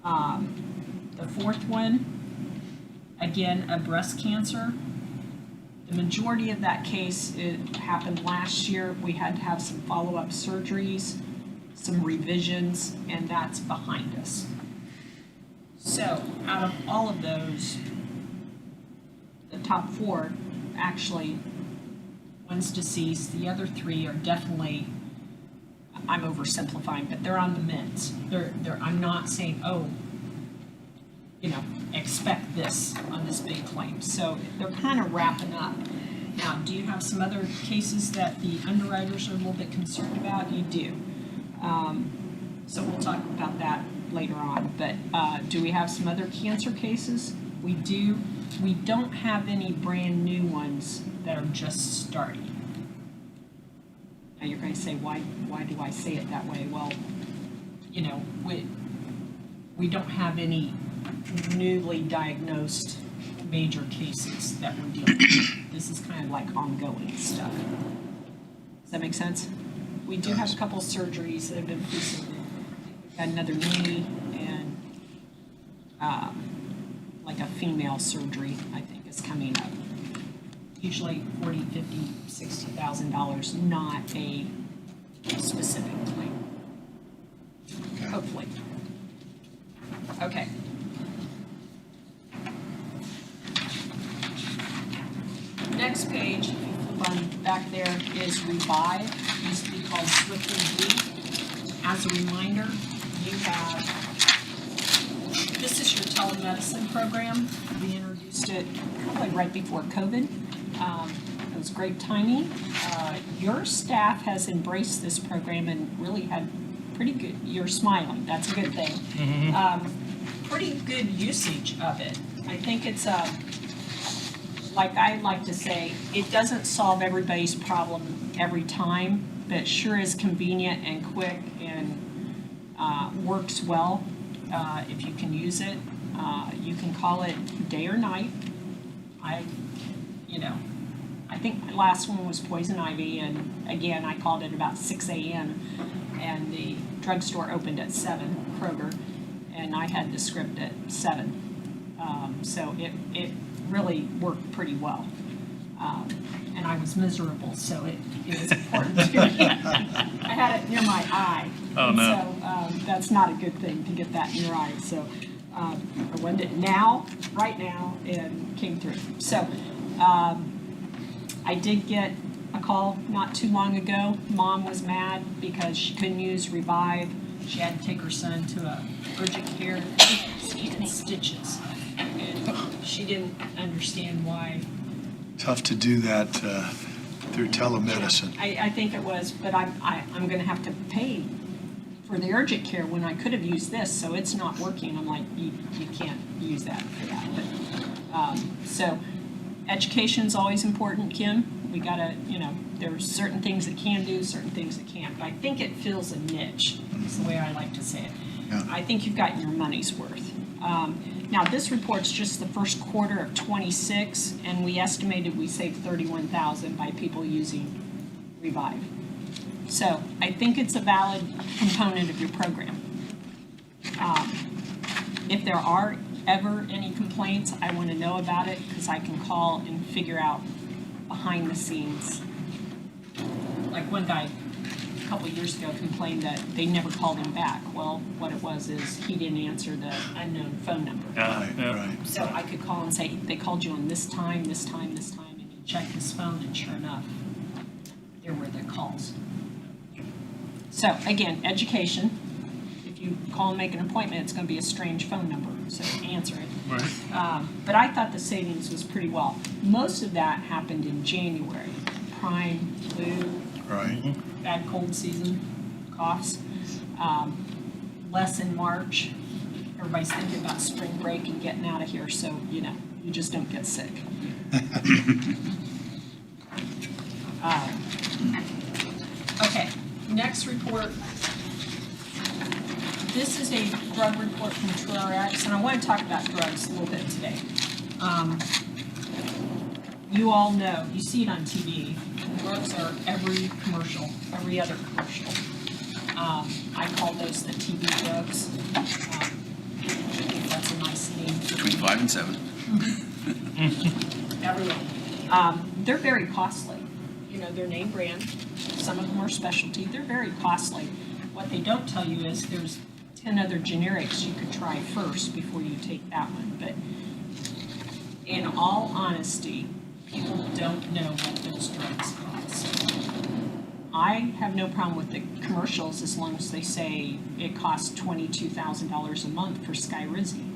The fourth one, again, a breast cancer. The majority of that case, it happened last year. We had to have some follow-up surgeries, some revisions, and that's behind us. So out of all of those, the top 4, actually, one's deceased. The other 3 are definitely, I'm oversimplifying, but they're on the mends. I'm not saying, oh, expect this on this big claim. So they're kind of wrapping up. Now, do you have some other cases that the underwriters are a little bit concerned about? You do. So we'll talk about that later on. But do we have some other cancer cases? We do. We don't have any brand new ones that are just starting. Now you're going to say, why do I say it that way? Well, you know, we don't have any newly diagnosed major cases that we're dealing with. This is kind of like ongoing stuff. Does that make sense? We do have a couple surgeries that have been recently. We've got another knee and like a female surgery, I think, is coming up. Usually $40,000, $50,000, $60,000, not a specific claim. Okay. Hopefully. Okay. Next page, if you flip on back there, is Revive. It used to be called Swiftly Blue. As a reminder, you have, this is your telemedicine program. We introduced it probably right before COVID. It was great timing. Your staff has embraced this program and really had pretty good, you're smiling, that's a good thing. Pretty good usage of it. I think it's like I like to say, it doesn't solve everybody's problem every time, but it sure is convenient and quick and works well if you can use it. You can call it day or night. I think my last one was poison ivy, and again, I called it about 6 a.m. and the drugstore opened at 7, Kroger, and I had the script at 7. So it really worked pretty well. And I was miserable, so it was important to me. I had it near my eye. Oh, and no. So that's not a good thing to get that in your eye. So I went it right now, and came through. So I did get a call not too long ago. Mom was mad because she couldn't use Revive. She had to take her son to a urgent care. He had stitches, and she didn't understand why. Tough to do that through telemedicine. I think it was, but I'm going to have to pay for the urgent care when I could have used this, so it's not working. I'm like, you can't use that for that. But, so education's always important, Kim. We gotta, there's certain things that can do, certain things that can't. But I think it fills a niche, is the way I like to say it. Yeah. I think you've got your money's worth. Now, this report's just the first quarter of 26, and we estimated we saved $31,000 by people using Revive. So I think it's a valid component of your program. If there are ever any complaints, I want to know about it because I can call and figure out behind the scenes. Like one guy a couple of years ago complained that they never called him back. Well, what it was is he didn't answer the unknown phone number. Right, Yeah. right. So I could call and say, they called you on this time, and he checked his phone, and sure enough, there were the calls. So again, education. If you call and make an appointment, it's going to be a strange phone number, so answer it. Right. But I thought the savings was pretty well. Most of that happened in January. Prime, flu, Right. bad cold season, coughs. Less in March. Everybody's thinking about spring break and getting out of here, so, you just don't get sick. Okay, next report. This is a drug report from TrueRx, and I want to talk about drugs a little bit today. You all know, you see it on TV, drugs are every commercial, every other commercial. I call those the TV drugs. I think that's a nice name. Between 5 and 7. Everyone. They're very costly. They're name brand. Some of them are specialty. They're very costly. What they don't tell you is there's 10 other generics you could try first before you take that one. But in all honesty, people don't know what those drugs cost. I have no problem with the commercials as long as they say it costs $22,000 a month for Skyrizi.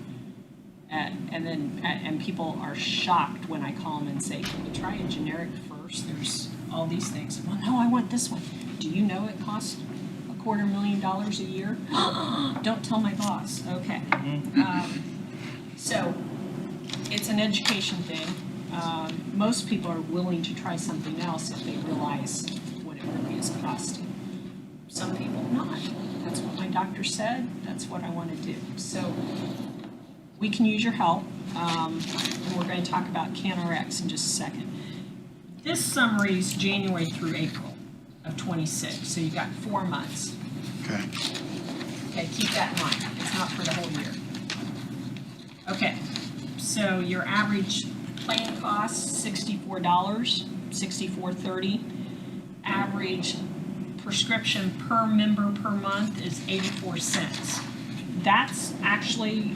And people are shocked when I call them and say, can we try a generic first? There's all these things. Well, no, I want this one. Do you know it costs $250,000 a year? Don't tell my boss, okay. So, it's an education thing. Most people are willing to try something else if they realize what it really is costing. Some people not. That's what my doctor said, that's what I want to do. So, we can use your help, and we're going to talk about CanRx in just a second. This summary is January through April of 26, so you got 4 months. Okay. Okay, keep that in mind, it's not for the whole year. Okay, so your average plan cost, $64, $64.30. Average prescription per member per month is 84 cents. That's actually,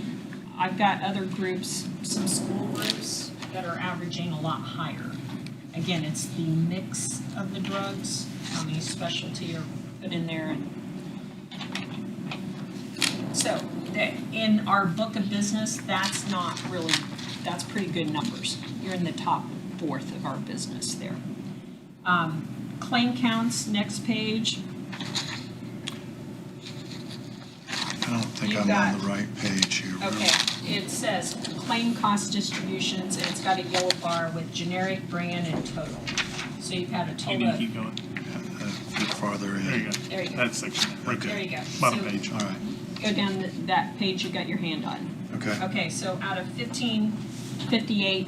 I've got other groups, some school groups that are averaging a lot higher. Again, it's the mix of the drugs, how many specialty are put in there. And so in our book of business, that's not really, that's pretty good numbers. You're in the top fourth of our business there. Claim counts, next page. I don't think You've I'm on got- the right page here. Will. Okay, it says claim cost distributions, and it's got a yellow bar with generic, brand, and total. So you've had a You total need to of, keep going. A bit farther in. There you go. There you go. That section, right there. There you go. Bottom So- page. All right. go down that page you got your hand on. Okay. Okay, so out of 1558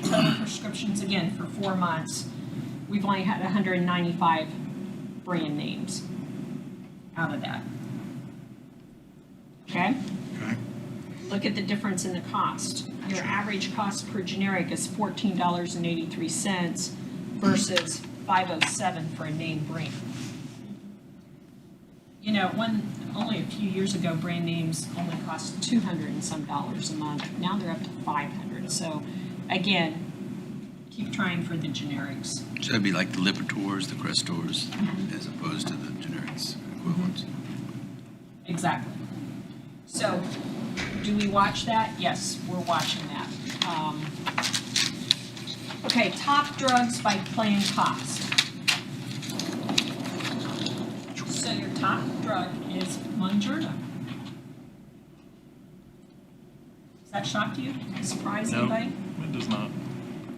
total prescriptions, again, for 4 months, we've only had 195 brand names out of that. Okay? Okay. Look at the difference in the cost. Your average cost per generic is $14.83 versus $5.07 for a name brand. You know, only a few years ago, brand names only cost $200 and some dollars a month. Now they're up to $500. So again, keep trying for the generics. So it'd be like the Lipitors, the Crestors, as opposed to the generics equivalents. Exactly. So, do we watch that? Yes, we're watching that. Okay, top drugs by plan cost. So your top drug is Monjurna. Does that shock you? Surprise No, anybody? it does not.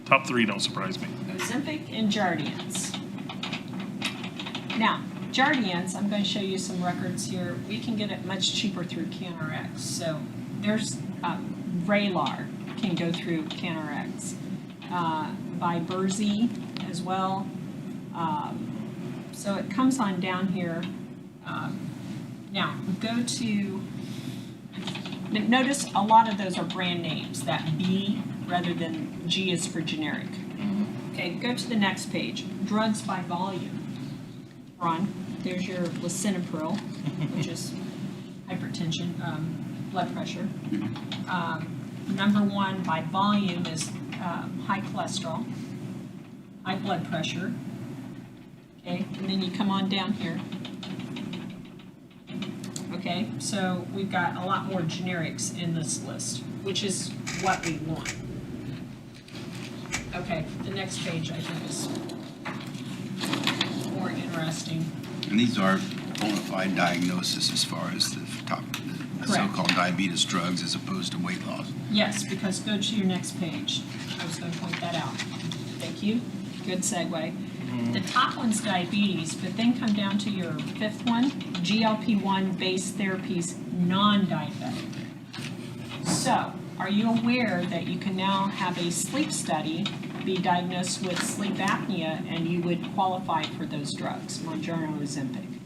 Top 3 don't surprise me. Ozempic and Jardiance. Now, Jardiance, I'm going to show you some records here. We can get it much cheaper through CanRx. So there's Vraylar can go through CanRx. By Burzy as well. So it comes on down here. Now, go to, notice a lot of those are brand names, that B rather than G is for generic. Okay, go to the next page, drugs by volume. Ron, there's your lisinopril, which is hypertension, blood pressure. Number 1 by volume is high cholesterol, high blood pressure. Okay, and then you come on down here. Okay, so we've got a lot more generics in this list, which is what we want. Okay, the next page I think is more interesting. And these are bona fide diagnosis as far as the top, the Correct. so-called diabetes drugs as opposed to weight loss. Yes, because go to your next page. I was going to point that out. Thank you. Good segue. The top one's diabetes, but then come down to your 5th one, GLP-1 based therapies, non-diabetic. So, are you aware that you can now have a sleep study, be diagnosed with sleep apnea, and you would qualify for those drugs, Mounjaro or Ozempic?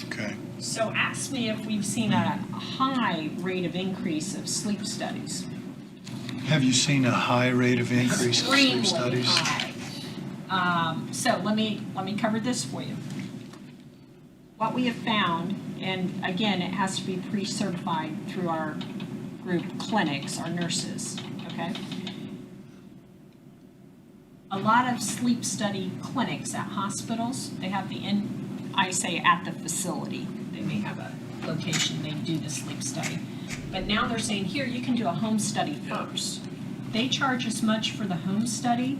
Okay. So ask me if we've seen a high rate of increase of sleep studies. Have you seen a high rate of increase in Extremely sleep studies? high. So let me cover this for you. What we have found, and again, it has to be pre-certified through our group clinics, our nurses, okay? A lot of sleep study clinics at hospitals, they have I say at the facility, they may have a location, they do the sleep study. But now they're saying, here, you can do a home study first. They charge as much for the home study.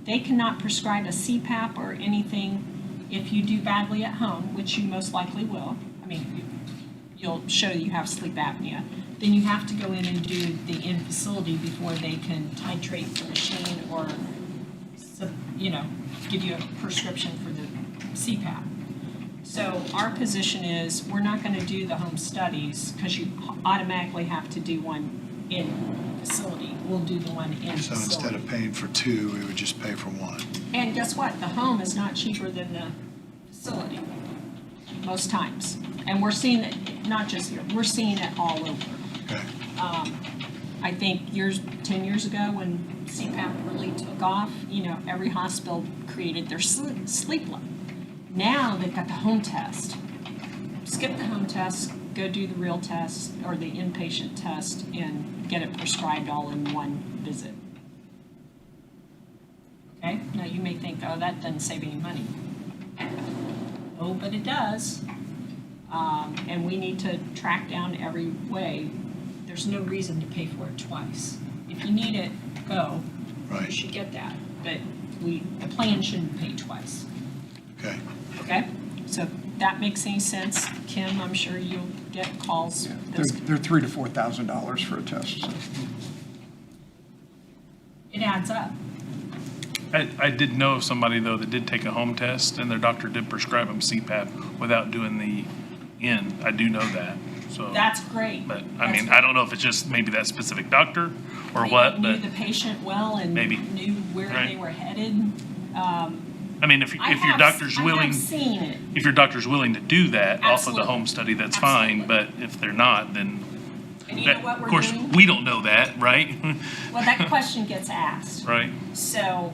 They cannot prescribe a CPAP or anything if you do badly at home, which you most likely will, I mean, you'll show you have sleep apnea, then you have to go in and do the in-facility before they can titrate the machine or, give you a prescription for the CPAP. So our position is, we're not going to do the home studies because you automatically have to do one in facility. We'll do the one in So facility. instead of paying for two, we would just pay for one. And guess what? The home is not cheaper than the facility, most times. And we're seeing it, not just here, we're seeing it all over. Okay. I think 10 years ago when CPAP really took off, every hospital created their sleep lab. Now they've got the home test. Skip the home test, go do the real test or the inpatient test and get it prescribed all in one visit. Okay, now you may think, oh, that doesn't save any money. Oh, but it does. And we need to track down every way. There's no reason to pay for it twice. If you need it, go. You Right. should get that. But the plan shouldn't pay twice. Okay. Okay? So if that makes any sense, Kim, I'm sure you'll get calls. They're $3,000 to $4,000 for a test, so. It adds up. I did know of somebody, though, that did take a home test, and their doctor did prescribe them CPAP without doing the in. I do know that, so. That's great. But, That's I mean, great. I don't know if it's just maybe that specific doctor or They what, knew but, the patient well and Maybe. knew where Right. they were headed. I mean, if your doctor's I willing, have seen it. if your doctor's willing to do that off of the Absolutely. home study, that's fine, Absolutely. but if they're not, then, And you know what of we're course, doing? we don't know that, right? Well, that question gets asked. Right? So,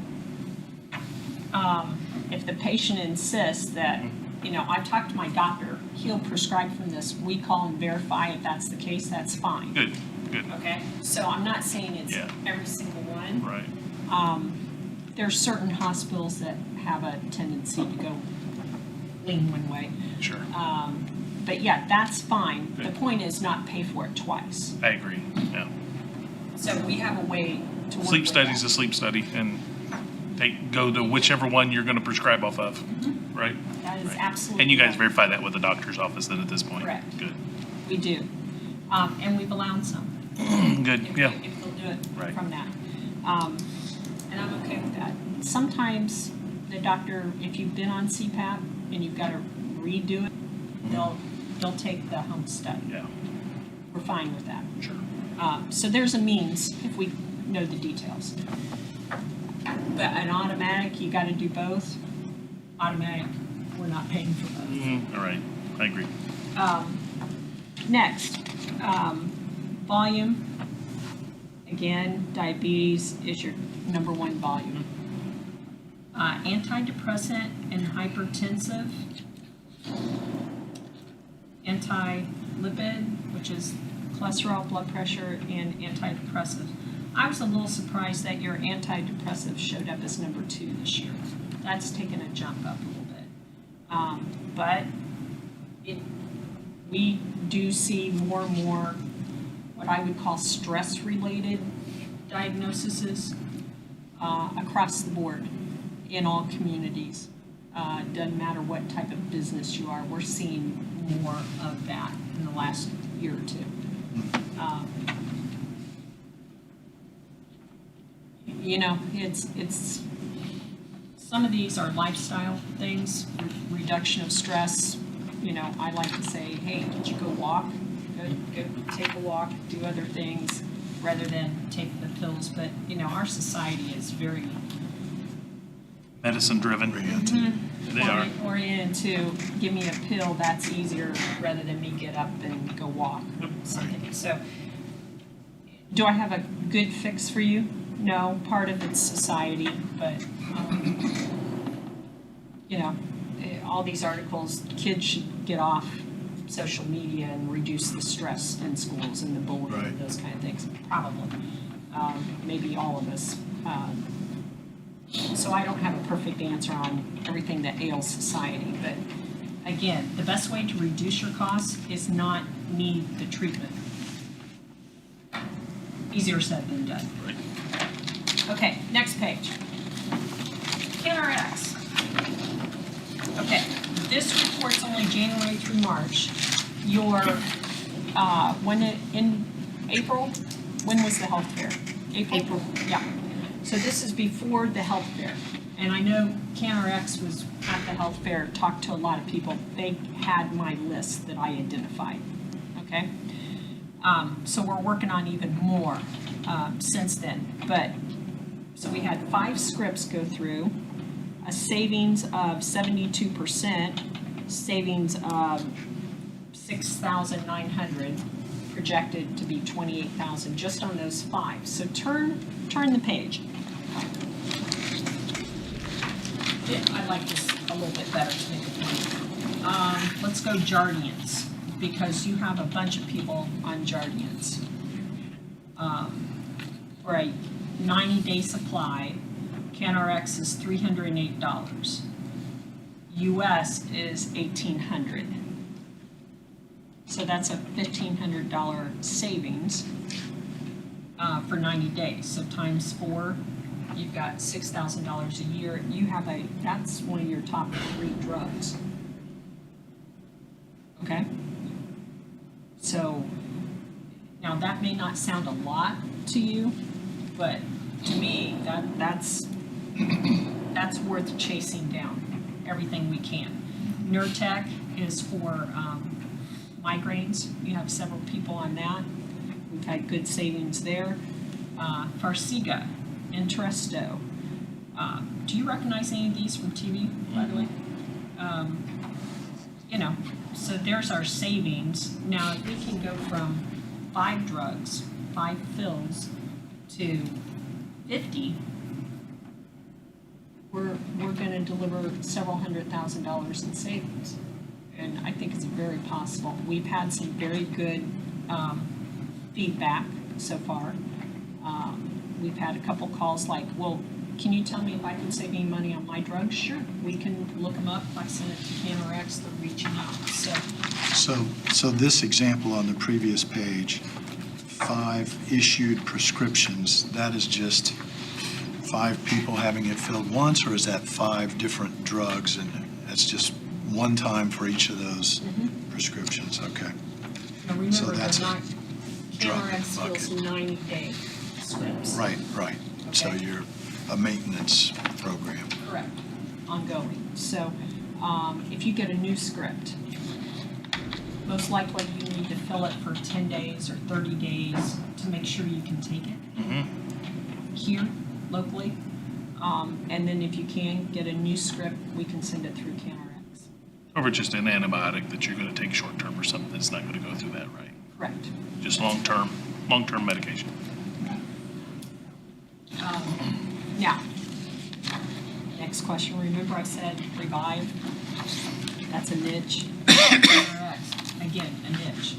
if the patient insists that, I've talked to my doctor, he'll prescribe from this, we call and verify if that's the case, that's fine. Good, good, Okay? So I'm not saying it's Yeah. every single one. right. There's certain hospitals that have a tendency to go lean one way. Sure, But yeah, that's fine. The Good. point is not pay for it twice. I agree, yeah. So we have a way to work Sleep with study's that. a sleep study, and go to whichever one you're gonna prescribe off of, right? That is Right. absolutely And you guys right. verify that with the doctor's office then at this point? Correct. Good, We do. And we've allowed some. good, If yeah, if they'll do it Right. from that. And I'm okay with that. Sometimes the doctor, if you've been on CPAP and you've got to redo it, they'll take the home study. yeah, We're fine with that. sure. So there's a means if we know the details. But an automatic, you got to do both. Automatic, we're not paying for both. All right, I agree. Next, volume. Again, diabetes is your number one volume. Antidepressant and hypertensive. Anti-lipid, which is cholesterol, blood pressure, and antidepressive. I was a little surprised that your antidepressive showed up as number 2 this year. That's taken a jump up a little bit. But we do see more and more what I would call stress-related diagnoses across the board in all communities. Doesn't matter what type of business you are, we're seeing more of that in the last year or two. It's some of these are lifestyle things, reduction of stress. I like to say, hey, did you go walk? Go take a walk, do other things, rather than take the pills. But, our society is very Medicine-driven. They are. oriented to, give me a pill, that's easier, rather than me get up and go walk. Something. So, do I have a good fix for you? No, part of it's society, but, all these articles, kids should get off social media and reduce the stress in schools and the bullying Right. and those kind of things, probably. Maybe all of us. So I don't have a perfect answer on everything that ails society, but again, the best way to reduce your costs is not need the treatment. Easier said than done. Right. Okay, next page. CareRx. Okay, this report's only January through March. Your, in April, when was the health fair? April. Yeah. So this is before the health fair. And I know CanRx was at the health fair, talked to a lot of people. They had my list that I identified, okay? So we're working on even more since then. But, so we had 5 scripts go through, a savings of 72%, savings of 6,900, projected to be 28,000 just on those 5. So turn the page. Yeah, I like this a little bit better to make it point. Let's go Jardians, because you have a bunch of people on Jardians. For a 90-day supply, CanRx is $308. US is $1,800. So that's a $1,500 savings for 90 days. So times 4, you've got $6,000 a year. You have that's one of your top 3 drugs. Okay? So now that may not sound a lot to you, but to me, that's worth chasing down everything we can. Nurtec is for migraines. You have several people on that. We've had good savings there. Farxiga, Entresto. Do you recognize any of these from TV, by the way? So there's our savings. Now, if we can go from 5 drugs, 5 fills, to 50, we're going to deliver several $100,000 in savings. And I think it's very possible. We've had some very good feedback so far. We've had a couple calls like, well, can you tell me if I can save any money on my drugs? Sure, we can look them up. If I send it to CanRx, they're reaching out. So this example on the previous page, 5 issued prescriptions, that is just 5 people having it filled once, or is that 5 different drugs and that's just one time for each of those prescriptions? Okay. Now remember, So that's they're a not, drug CanRx bucket. fills 90-day scripts. Right. So Okay. you're a maintenance program. Correct, ongoing. So if you get a new script, most likely you need to fill it for 10 days or 30 days to make sure you can take it here locally. And then if you can get a new script, we can send it through CanRx. Over just an antibiotic that you're going to take short-term or something that's not going to go through that, right? Correct. Just long-term medication. Now, next question. Remember I said revive? That's a niche. CanRx, again, a niche.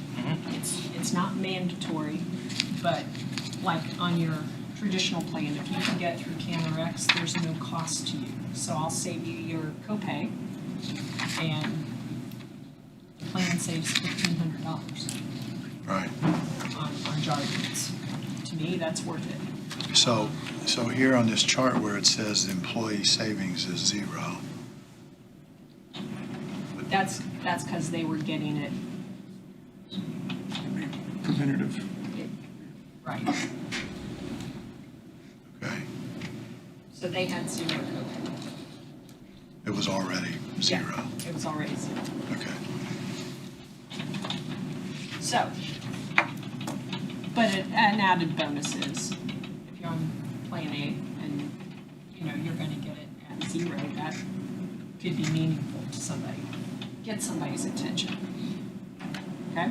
It's not mandatory, but like on your traditional plan, if you can get through CanRx, there's no cost to you. So I'll save you your copay, and the plan saves $1,500 Right. on Jardians. To me, that's worth it. So here on this chart where it says the employee savings is 0. That's because they were getting it Preventative. right. Okay. So they had 0 copay. It was already 0. Yeah, it was already 0. Okay. So, but an added bonus is if you're on plan A and you're going to get it at 0, that could be meaningful to somebody. Get somebody's attention. Okay?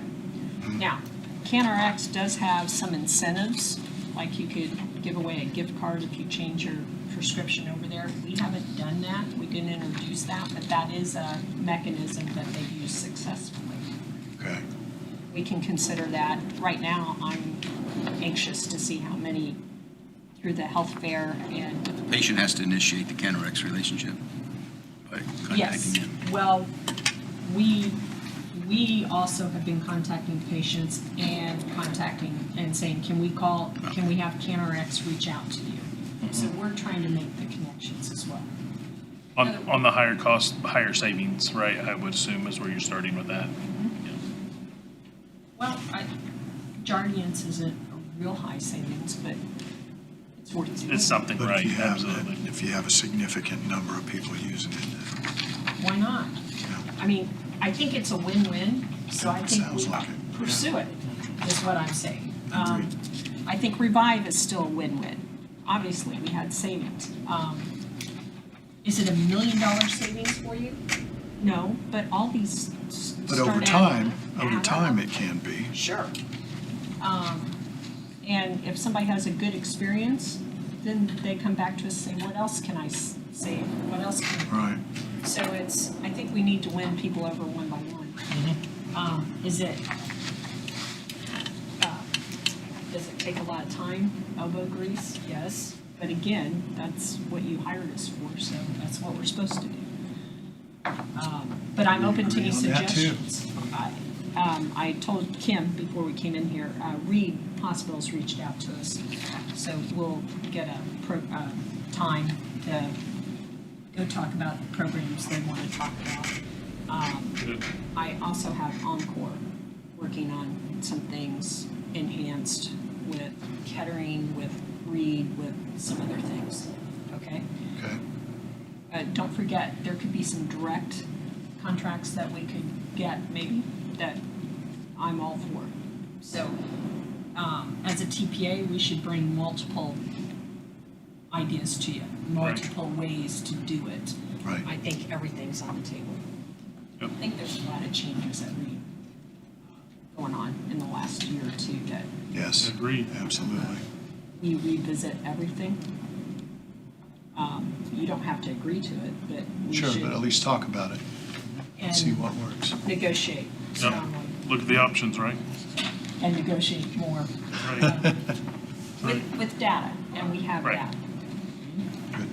Now, CanRx does have some incentives, like you could give away a gift card if you change your prescription over there. We haven't done that. We didn't introduce that, but that is a mechanism that they've used successfully. Okay. We can consider that. Right now, I'm anxious to see how many through the health fair and. The patient has to initiate the CanRx relationship by Yes, contacting him. well, we also have been contacting patients and saying, can we have CanRx reach out to you? So we're trying to make the connections as well. On the higher cost, higher savings, right? I would assume is where you're starting with that. Well, Jardiance isn't a real high savings, but it's worth doing. It's something, But right? if Absolutely. you have a significant number of people using it, Why not? I mean, I think it's a win-win, so I think we Sounds like it. pursue it, is what I'm saying. Agreed. I think Revive is still a win-win. Obviously, we had savings. Is it $1 million savings for you? No, but all these but start over adding time, up. it can be. Sure. And if somebody has a good experience, then they come back to us and say, what else can I save? What else can I? Right. So I think we need to win people over one by one. Does it take a lot of time, elbow grease? Yes. But again, that's what you hired us for, so that's what we're supposed to do. But I'm open to any agree on that, too. suggestions. I told Kim before we came in here, Reed Hospitals reached out to us, so we'll get a time to go talk about the programs they want to talk about. Good. I also have Encore working on some things enhanced with Kettering, with Reed, with some other things, okay? Okay. Don't forget, there could be some direct contracts that we could get maybe that I'm all for. So, as a TPA, we should bring multiple ideas to you, multiple ways to do it. Right. I think everything's on the table. Yep. I think there's a lot of changes that we going on in the last year or two that Yes. Agreed. Absolutely. we revisit everything. You don't have to agree to it, but we Sure, should but at least talk about it and see what works. negotiate Yep. strongly Look at the options, right? and negotiate more Right. with data, and we have Right. data. Good.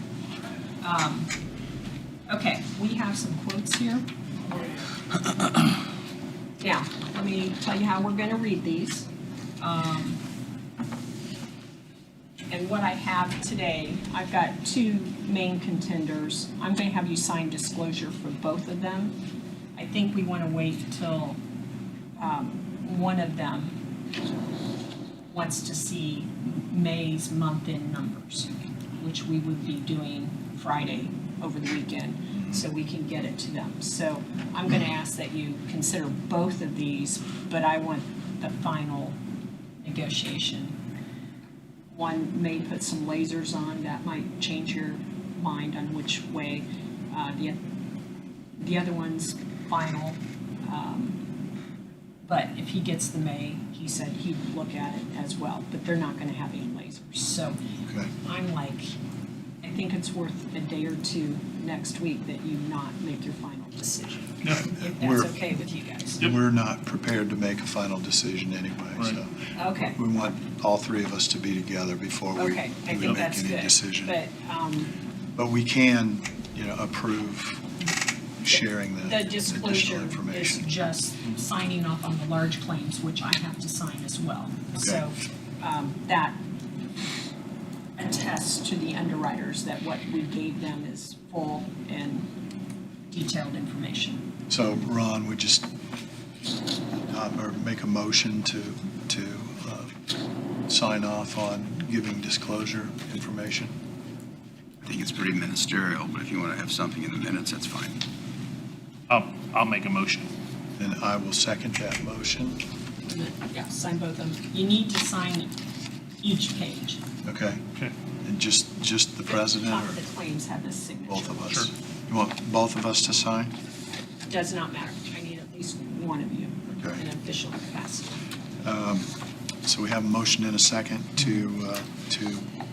Okay, we have some quotes here. Now, let me tell you how we're gonna read these. And what I have today, I've got two main contenders. I'm gonna have you sign disclosure for both of them. I think we wanna wait till, one of them wants to see May's month-end numbers, which we would be doing Friday over the weekend, so we can get it to them. So I'm gonna ask that you consider both of these, but I want the final negotiation. One may put some lasers on, that might change your mind on which way. The other one's final. But if he gets the May, he said he would look at it as well, but they're not gonna have any lasers. So Okay. I'm like, I think it's worth a day or two next week that you not make your final decision. Yep. If We're- that's okay with you guys. Yep. We're not prepared to make a final decision anyway, so Okay, we want all three of us to be together before we okay, I we think make that's any good. decision. But, But we can, approve sharing the the additional disclosure is information. just signing off on the large claims, which I have to sign as well. So, that attests to the underwriters that what we gave them is full and detailed information. So Ron, we just, or make a motion to sign off on giving disclosure information. I think it's pretty ministerial, but if you want to have something in the minutes, that's fine. I'll make a motion. And I will second that motion. Yeah, sign both of them. You need to sign each page. Okay? Okay. And just the president Top or of the claims have this signature. both of us? Sure. You want both of us to sign? Does not matter. I need at least one of you Okay. in official capacity. So we have a motion and a second to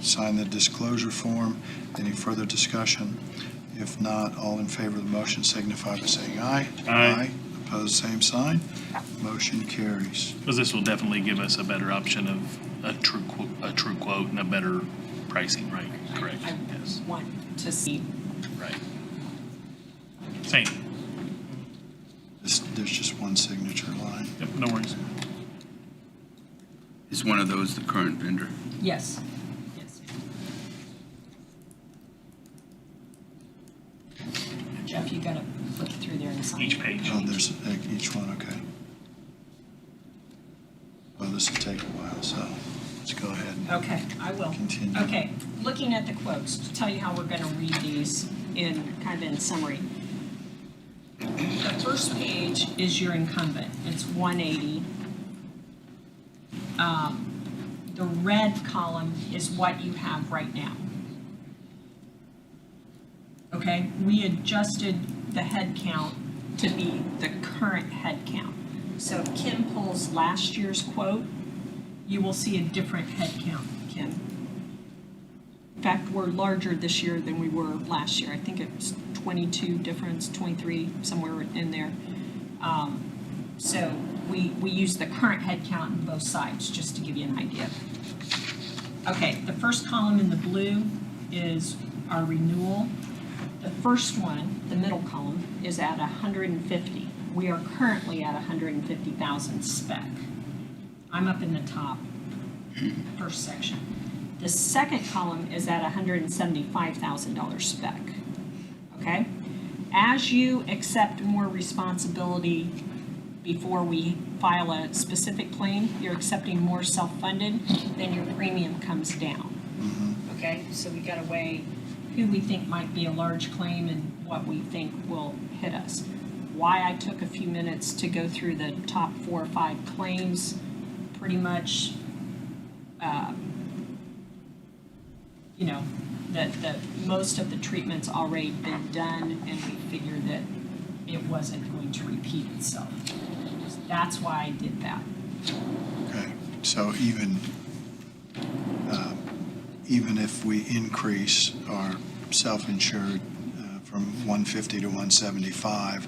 sign the disclosure form. Any further discussion? If not, all in favor of the motion signify by saying aye. Aye. Opposed, same sign. Motion carries. Because this will definitely give us a better option of a true quote and a better pricing, right? Correct. I Yes. want to see, Right. Same. There's just one signature line. Yep, no worries. Is one of those the current vendor? yes, yes. each one, okay. Well, this will take a while, so let's go ahead and Okay, I will. continue. Okay, looking at the quotes, to tell you how we're gonna read these in, kind of in summary. The first page is your incumbent, it's 180. The red column is what you have right now. Okay, we adjusted the head count to be the current head count. So if Kim pulls last year's quote, you will see a different head count, Kim. In fact, we're larger this year than we were last year. I think it was 22 difference, 23, somewhere in there. So we use the current head count on both sides, just to give you an idea. Okay, the first column in the blue is our renewal. The first one, the middle column, is at 150. We are currently at 150,000 spec. I'm up in the top, first section. The second column is at $175,000 spec, okay? As you accept more responsibility before we file a specific claim, you're accepting more self-funded, then your premium comes down, okay? So we gotta weigh who we think might be a large claim and what we think will hit us. Why I took a few minutes to go through the top 4 or 5 claims, pretty much, you know, that most of the treatment's already been done, and we figured that it wasn't going to repeat itself. That's why I did that. Okay, so even if we increase our self-insured from 150 to 175,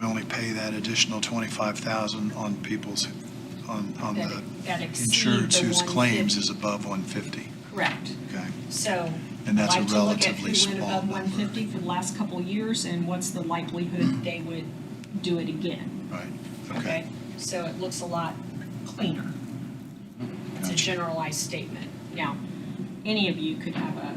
we only pay that additional 25,000 on people's, on That the exceed insured the whose claims 150. is above 150, Correct. okay? So And that's a like to look at relatively who went small above number. 150 for the last couple of years, and what's the likelihood they would do it again, Right, okay? okay. So it looks a lot cleaner. It's a Gotcha. generalized statement. Now, any of you could have a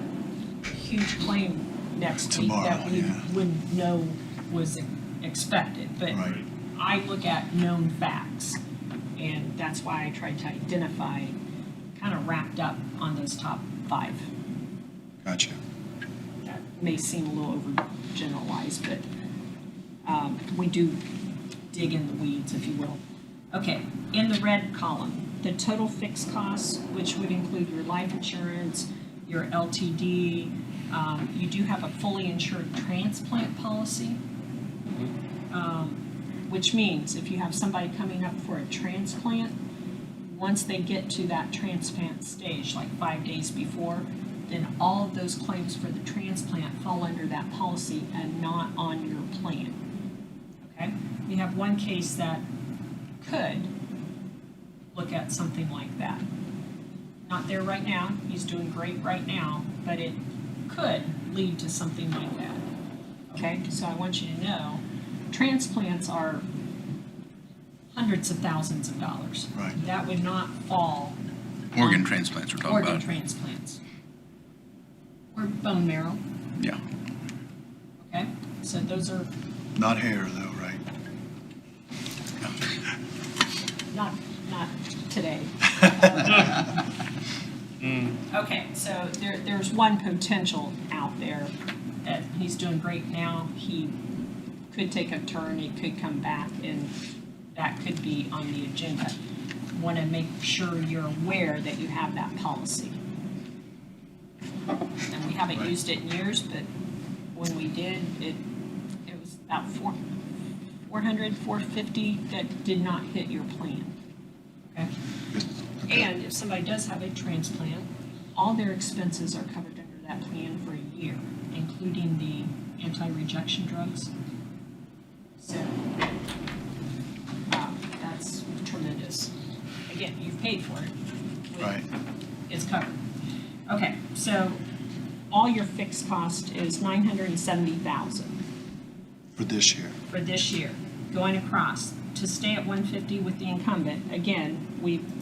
huge claim next week that Tomorrow, we yeah. wouldn't know was expected, but Right. I look at known facts, and that's why I tried to identify, kind of wrapped up on those top 5. Gotcha. That may seem a little overgeneralized, but we do dig in the weeds, if you will. Okay, in the red column, the total fixed costs, which would include your life insurance, your LTD, you do have a fully insured transplant policy, which means if you have somebody coming up for a transplant, once they get to that transplant stage, like 5 days before, then all of those claims for the transplant fall under that policy and not on your plan. Okay? We have one case that could look at something like that. Not there right now, he's doing great right now, but it could lead to something like that. Okay, so I want you to know, transplants are hundreds of thousands of dollars. Right. That would not fall. Organ on transplants we're talking Organ about. transplants. Or bone marrow, Yeah. okay? So those are Not hair though, right? not today. Okay, so there's one potential out there that he's doing great now. He could take a turn, it could come back, and that could be on the agenda. Want to make sure you're aware that you have that policy. And we haven't Right. used it in years, but when we did, it was about 400, 450 that did not hit your plan. Okay? Good. Okay. And if somebody does have a transplant, all their expenses are covered under that plan for a year, including the anti-rejection drugs. So, that's tremendous. Again, you've paid for it. Right. It's covered. Okay, so all your fixed cost is $970,000 For this year. for this year, going across. To stay at 150 with the incumbent, again,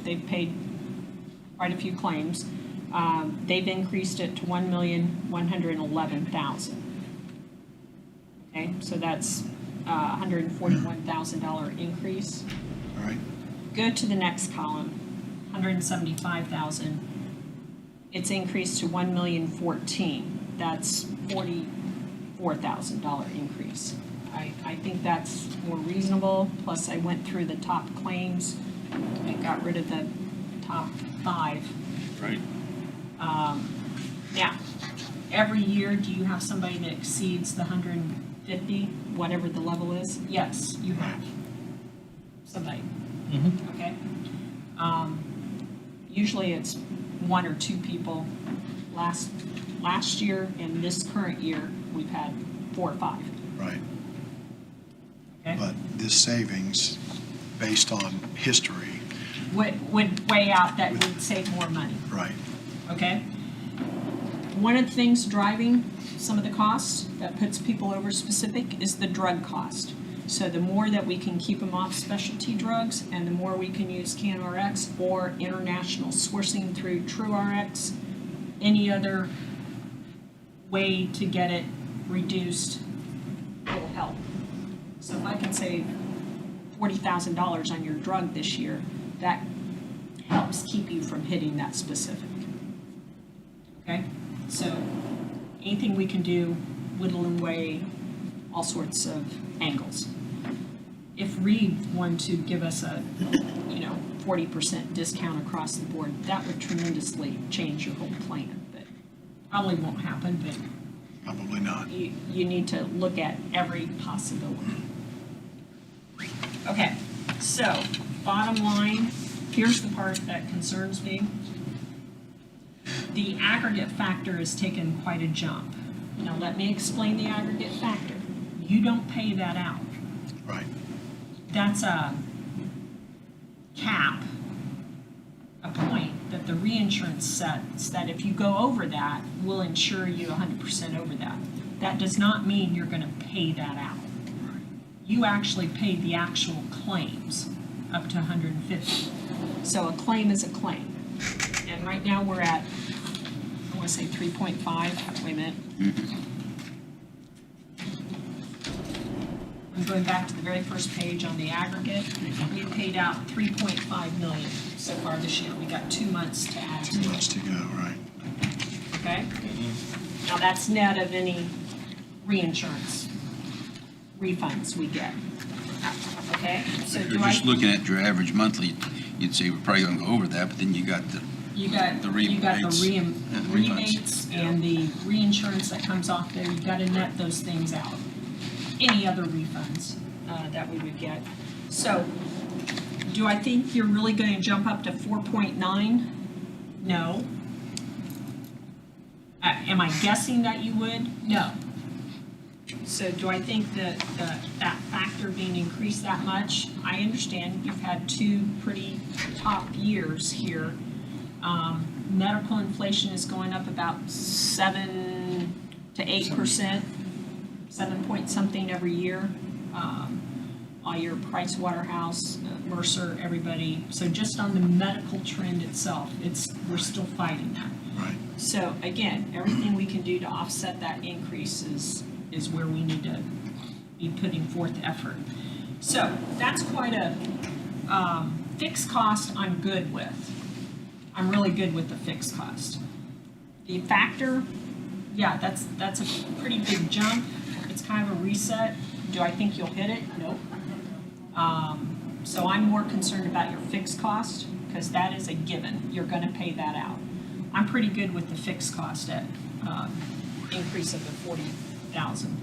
they've paid quite a few claims. They've increased it to $1,111,000. Okay, so that's $141,000 increase. All right, Go to the next column, 175,000. It's increased to 1,014,000. That's $44,000 increase. I think that's more reasonable, plus I went through the top claims and got rid of the top 5. Right. Now, every year, do you have somebody that exceeds the 150, whatever the level is? Yes, you have somebody. Okay? Usually it's 1 or 2 people. Last year and this current year, we've had 4 or 5. right. Okay? But this savings, based on history, Would weigh out that we'd save more money. right, Okay? One of the things driving some of the costs that puts people over specific is the drug cost. So the more that we can keep them off specialty drugs and the more we can use CanRx or international sourcing through TrueRx, any other way to get it reduced will help. So if I can save $40,000 on your drug this year, that helps keep you from hitting that specific. Okay? So anything we can do, whittle away all sorts of angles. If Reed wanted to give us a, 40% discount across the board, that would tremendously change your whole plan. But probably won't happen, but probably not. you need to look at every possibility. Okay, so bottom line, here's the part that concerns me. The aggregate factor has taken quite a jump. Now, let me explain the aggregate factor. You don't pay that out. Right, That's a cap, a point that the reinsurance sets, that if you go over that, we'll insure you 100% over that. That does not mean you're gonna pay that out. You actually pay the actual claims up to 150. So a claim is a claim. And right now we're at, I wanna say 3.5, wait a minute. I'm going back to the very first page on the aggregate. We paid out 3.5 million so far this year. We got 2 months to add 2 to months it, to go, right. okay? Now that's net of any reinsurance refunds we get. Okay, so If do you're I? just looking at your average monthly, you'd say we're probably gonna go over that, but then you got the, You got the the rebates and refunds. rebates and the reinsurance that comes off there, you gotta net those things out. Any other refunds that we would get. So, do I think you're really gonna jump up to 4.9? No. Am I guessing that you would? No. So do I think that that factor being increased that much? I understand you've had 2 pretty top years here. Medical inflation is going up about 7 to 8%, 7 point something every year. All your Price Waterhouse, Mercer, everybody. So just on the medical trend itself, we're still fighting that. Right. So again, everything we can do to offset that increase is where we need to be putting forth effort. So that's quite a fixed cost I'm good with. I'm really good with the fixed cost. The factor, yeah, that's a pretty big jump. It's kind of a reset. Do I think you'll hit it? Nope. So I'm more concerned about your fixed cost because that is a given. You're going to pay that out. I'm pretty good with the fixed cost at increase of the 40,000.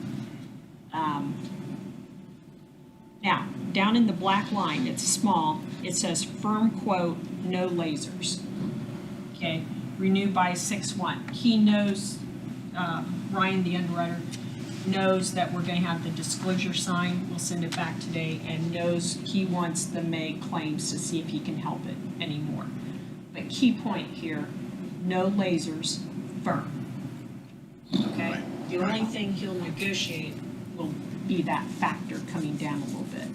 Now, down in the black line, it's small. It says firm quote, no lasers. Okay, renew by 6/1. He knows, Ryan, the underwriter, knows that we're going to have the disclosure sign. We'll send it back today, and knows he wants the May claims to see if he can help it anymore. But key point here, no lasers, firm. Okay? Right, The only thing he'll negotiate will be that factor coming down a little bit.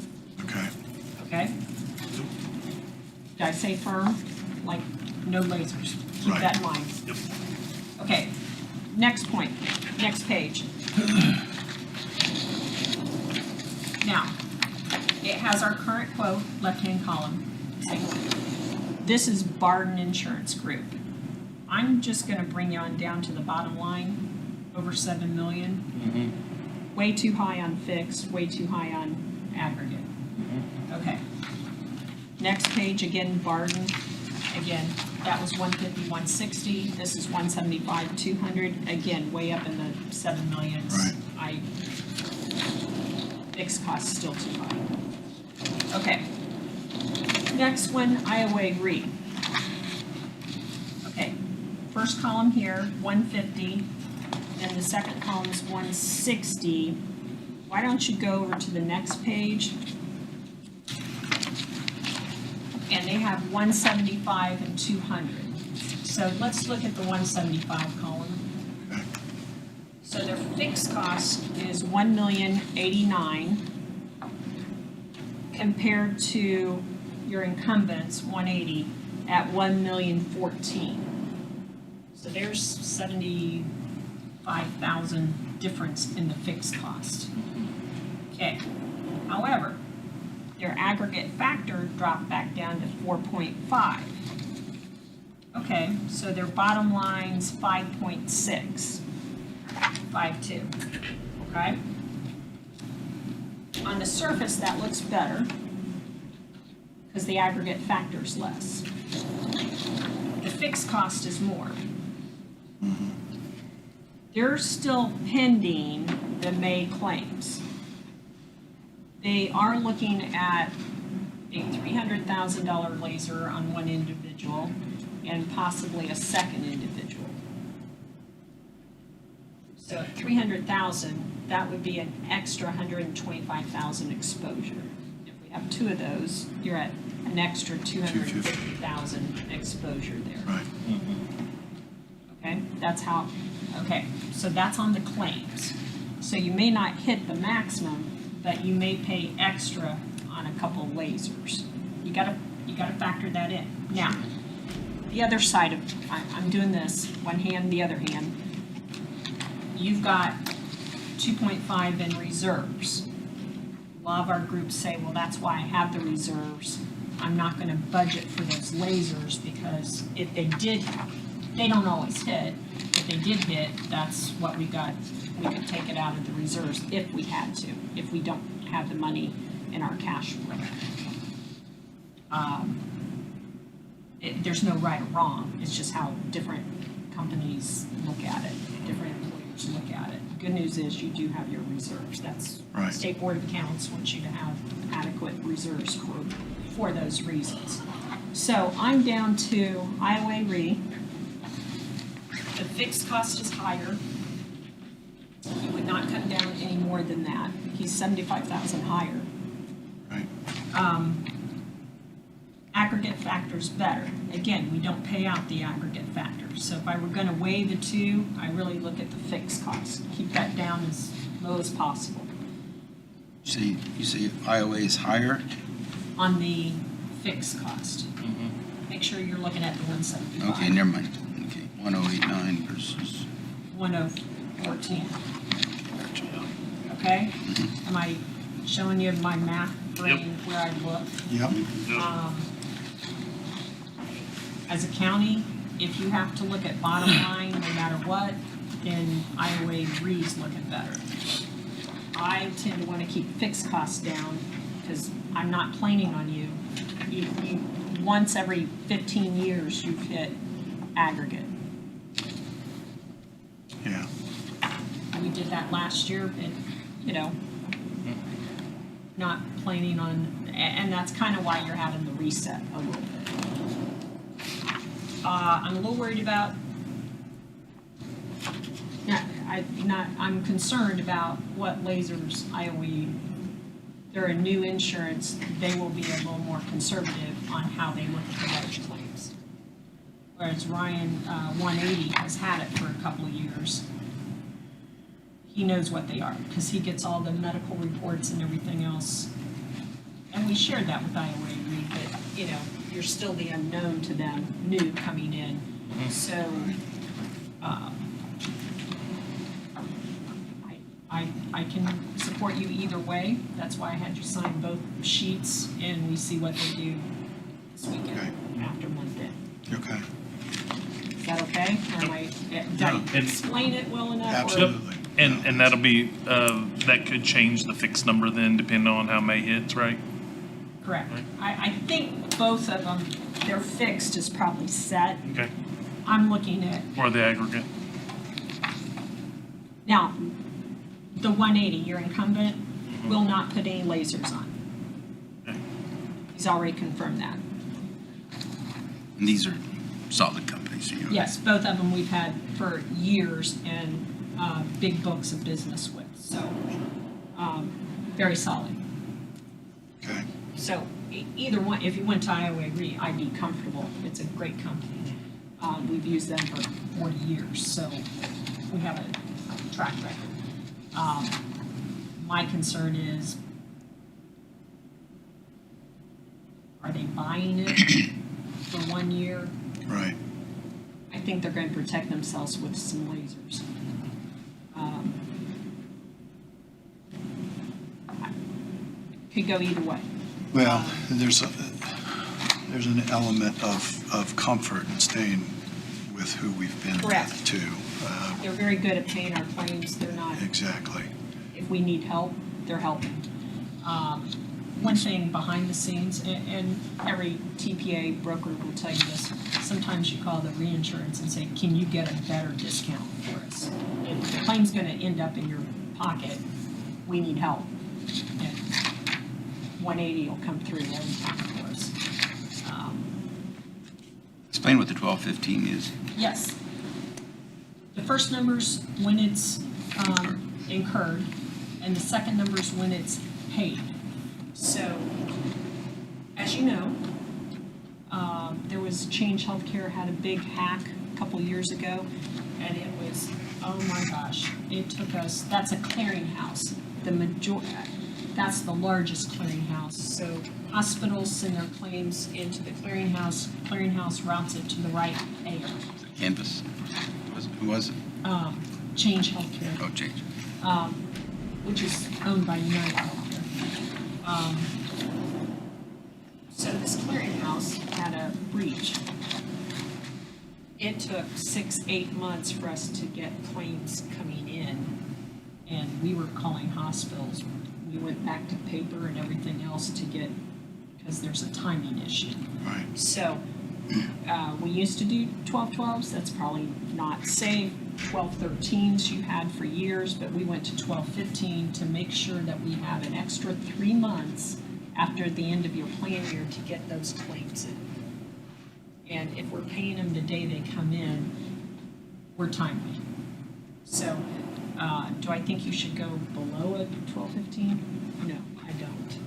Okay, Okay? Did I say firm? Like, no lasers. Keep Right. that in mind. Yep. Okay, next point, next page. Now, it has our current quote, left-hand column. This is Barden Insurance Group. I'm just gonna bring you on down to the bottom line, over 7 million. Way too high on fixed, way too high on aggregate. Okay. Next page, again, Barden, again, that was 150, 160, this is 175, 200, again, way up in the 7 millions. Right. Fixed costs still too high. Okay. Next one, Iowa Re. Okay, first column here, 150, and the second column is 160. Why don't you go over to the next page? And they have 175 and 200. So let's look at the 175 column. Okay. So their fixed cost is 1,089,000 compared to your incumbents, 180, at 1,014,000. So there's 75,000 difference in the fixed cost. Okay, however, their aggregate factor dropped back down to 4.5. Okay, so their bottom line's 5.6, 5.2, okay? On the surface, that looks better because the aggregate factor's less. The fixed cost is more. They're still pending the May claims. They are looking at a $300,000 laser on one individual and possibly a second individual. So at 300,000, that would be an extra 125,000 exposure. If we have two of those, you're at an extra 250,000 exposure there. Right. Okay, that's how, okay, so that's on the claims. So you may not hit the maximum, but you may pay extra on a couple of lasers. You gotta factor that in. Now, the other side of, I'm doing this, one hand, the other hand. You've got 2.5 in reserves. A lot of our groups say, well, that's why I have the reserves. I'm not gonna budget for those lasers because if they did, they don't always hit. If they did hit, that's what we got. We could take it out of the reserves if we had to, if we don't have the money in our cash flow. There's no right or wrong. It's just how different companies look at it, different employers look at it. Good news is you do have your reserves. That's Right. State Board of Accounts wants you to have adequate reserves for those reasons. So I'm down to Iowa Re. The fixed cost is higher. He would not come down any more than that. He's 75,000 higher. Right. Aggregate factor's better. Again, we don't pay out the aggregate factor. So if I were gonna weigh the two, I really look at the fixed cost. Keep that down as low as possible. You say Iowa is higher? On the fixed cost. Make sure you're looking at the 175. Okay, never mind. Okay, 1089 versus, 1014, gotcha. okay? Am I showing you my math brain where I look? Yep. As a county, if you have to look at bottom line no matter what, then Iowa Re's looking better. I tend to want to keep fixed costs down because I'm not planning on you. Once every 15 years, you've hit aggregate. Yeah. We did that last year and, not planning on, and that's kind of why you're having the reset a little bit. I'm a little worried about, I'm concerned about what lasers they're a new insurance, they will be a little more conservative on how they look at the large claims. Whereas Ryan, 180 has had it for a couple of years. He knows what they are because he gets all the medical reports and everything else. And we shared that with Iowa Re, but you're still the unknown to them, new coming in. So, I I can support you either way. That's why I had you sign both sheets, and we see what they do this weekend after Monday. Okay, Is that okay? Or am I, did I explain it well enough? or- absolutely. And that'll be, that could change the fixed number then, depending on how May hits, right? Correct. I think both of them, their fixed is probably set. Okay. I'm looking at, Or the aggregate. now, the 180, your incumbent will not put any lasers on. Okay. He's already confirmed that. And these are solid companies, you know. Yes, both of them we've had for years and big books of business with, so very solid. Okay, So either one, if you went to Iowa Re, I'd be comfortable. It's a great company. We've used them for 40 years, so we have a track record. My concern is, are they buying it for 1 year? right. I think they're going to protect themselves with some lasers. Could go either way. Well, there's an element of comfort in staying with who we've been Correct. with too. They're very good at paying our claims. They're not, Exactly. if we need help, they're helping. One thing behind the scenes, and every TPA broker will tell you this, sometimes you call the reinsurance and say, can you get a better discount for us? If the claim's gonna end up in your pocket, we need help. And 180 will come through every time for us. Explain what the 1215 is. Yes. The first number's when it's incurred, and the second number's when it's paid. So, as you know, there was Change Healthcare had a big hack a couple years ago, and it was, oh my gosh, it took us, that's a clearinghouse. That's the largest clearinghouse. So hospitals send their claims into the clearinghouse routes it to the right payer. Canvas. Who was it? Change Healthcare. Oh, change. Which is owned by United Healthcare. So this clearinghouse had a breach. It took 6-8 months for us to get claims coming in, and we were calling hospitals. We went back to paper and everything else to get, because there's a timing issue. Right. So, we used to do 1212s, that's probably not safe. 1213s you had for years, but we went to 1215 to make sure that we have an extra 3 months after the end of your plan year to get those claims in. And if we're paying them the day they come in, we're timely. So, do I think you should go below a 1215? No, I don't.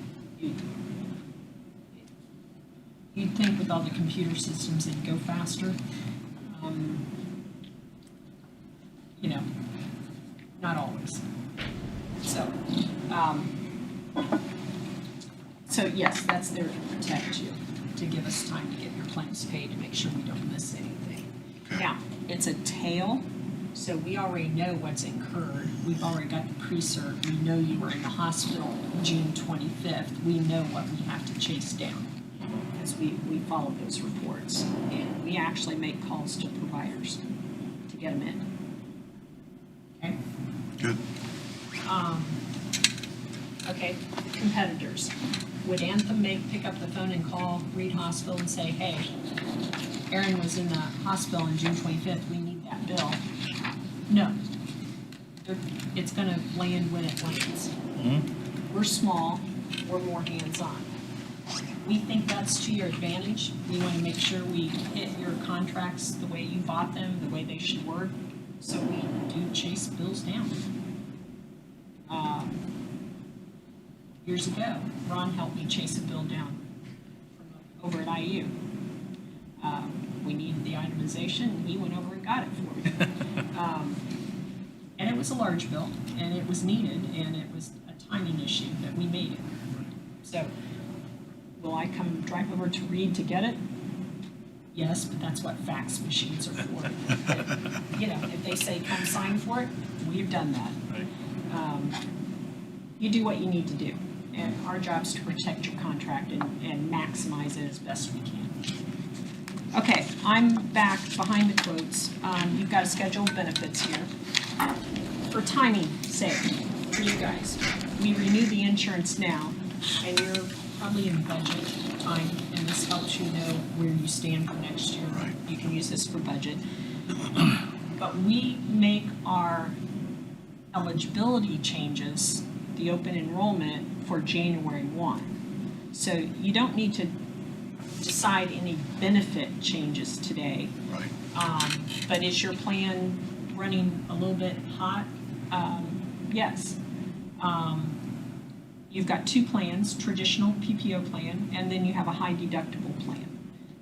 You'd think with all the computer systems it'd go faster. You know, not always. So yes, that's there to protect you, to give us time to get your claims paid, to make sure we don't miss anything. Okay. Now, it's a tail, so we already know what's incurred. We've already got the pre-cert. We know you were in the hospital June 25th. We know what we have to chase down, because we follow those reports. And we actually make calls to providers to get them in. Okay? Good. Okay, competitors. Would Anthem pick up the phone and call Reed Hospital and say, hey, Aaron was in the hospital on June 25th, we need that bill? No. It's gonna land when it lands. We're small, we're more hands-on. We think that's to your advantage. We wanna make sure we hit your contracts the way you bought them, the way they should work, so we do chase bills down. Years ago, Ron helped me chase a bill down from over at IU. We needed the itemization, and he went over and got it for me. And it was a large bill, and it was needed, and it was a timing issue that we made it. So, will I come drive over to Reed to get it? Yes, but that's what fax machines are for. You know, if they say come sign for it, we've done that. you do what you need to do. And our job's to protect your contract and maximize it as best we can. Okay, I'm back behind the quotes. You've got a schedule of benefits here. For timing's sake, for you guys, we renew the insurance now, and you're probably in budget time, and this helps you know where you stand for next year. Right. You can use this for budget. But we make our eligibility changes, the open enrollment, for January 1. So you don't need to decide any benefit changes today. Right. But is your plan running a little bit hot? Yes. You've got two plans, traditional PPO plan, and then you have a high deductible plan.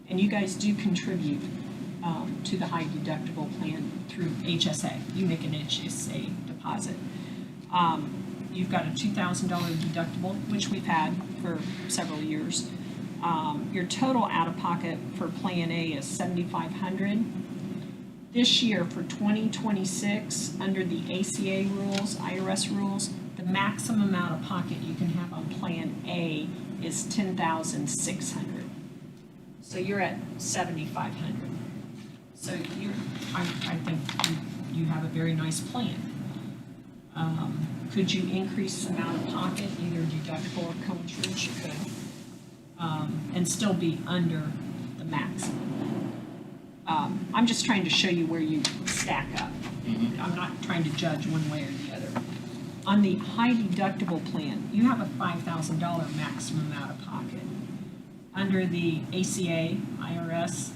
And you guys do contribute to the high deductible plan through HSA. You make an HSA deposit. You've got a $2,000 deductible, which we've had for several years. Your total out-of-pocket for Plan A is $7,500. This year, for 2026, under the ACA rules, IRS rules, the maximum out-of-pocket you can have on Plan A is $10,600. So you're at $7,500. So I think you have a very nice plan. Could you increase the amount of pocket, either deductible or co-insurance? You could, and still be under the maximum. I'm just trying to show you where you stack up. I'm not trying to judge one way or the other. On the high deductible plan, you have a $5,000 maximum out of pocket. Under the ACA, IRS,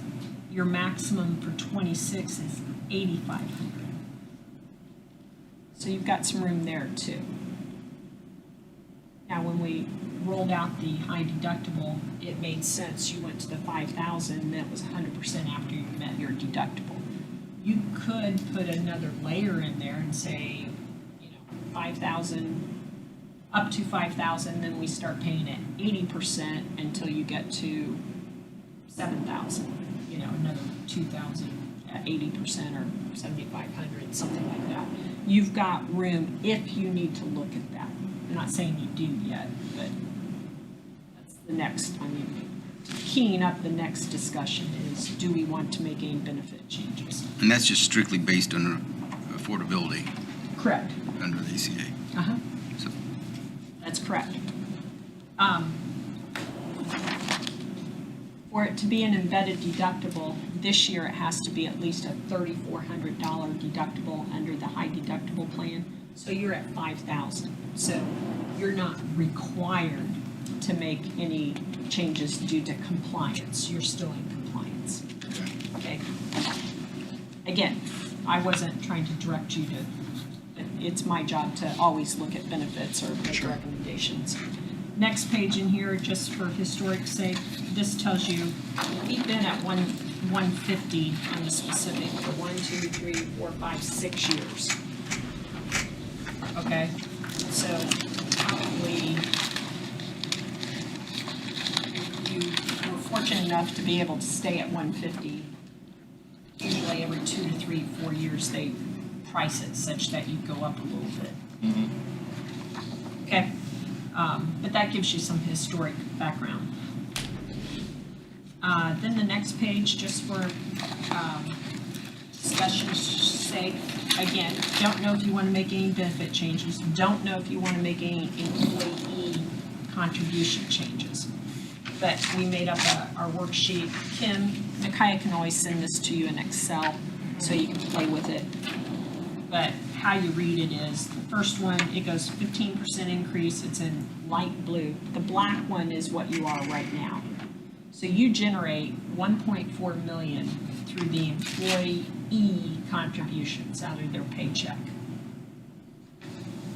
your maximum for 26 is $8,500. So you've got some room there too. Now, when we rolled out the high deductible, it made sense. You went to the 5,000, and that was 100% after you met your deductible. You could put another layer in there and say, 5,000, up to 5,000, then we start paying at 80% until you get to 7,000. Another 2,000 at 80% or 7,500, something like that. You've got room if you need to look at that. I'm not saying you do yet, but that's the next, keying up the next discussion is, do we want to make any benefit changes? And that's just strictly based on affordability Correct. under the ACA. Uh-huh. So That's correct. For it to be an embedded deductible, this year it has to be at least a $3,400 deductible under the high deductible plan. So you're at 5,000. So you're not required to make any changes due to compliance. You're still in compliance. Okay. Again, I wasn't trying to direct you to, but it's my job to always look at benefits or make recommendations. Next page in here, just for historic sake, this tells you we've been at 150 on the specific for 1, 2, 3, 4, 5, 6 years. Okay, so probably you were fortunate enough to be able to stay at 150. Usually every 2 to 3, 4 years they price it such that you go up a little bit. Okay. But that gives you some historic background. Then the next page, just for discussion's sake, again, don't know if you want to make any benefit changes, don't know if you want to make any employee contribution changes. But we made up our worksheet. Kim, Micaiah can always send this to you in Excel so you can play with it. But how you read it is, the first one, it goes 15% increase, it's in light blue. The black one is what you are right now. So you generate 1.4 million through the employee contributions out of their paycheck.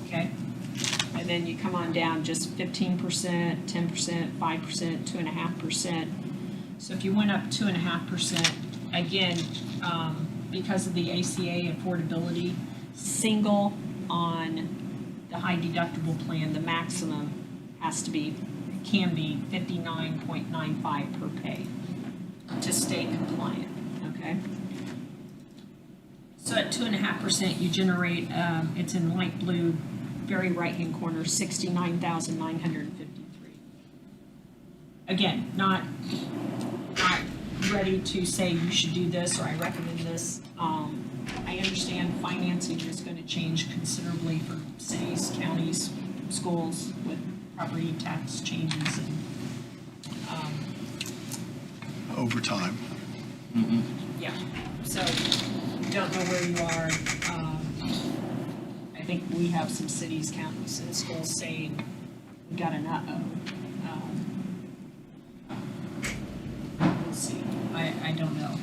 Okay? And then you come on down just 15%, 10%, 5%, 2.5%. So if you went up 2.5%, again, because of the ACA affordability, single on the high deductible plan, the maximum can be 59.95 per pay to stay compliant, okay? So at 2.5%, you generate, it's in light blue, very right-hand corner, 69,953. Again, not ready to say you should do this or I recommend this. I understand financing is going to change considerably for cities, counties, schools with property tax changes and, Over time. yeah. So, don't know where you are. I think we have some cities, counties, and schools saying we got an we'll see. I don't know.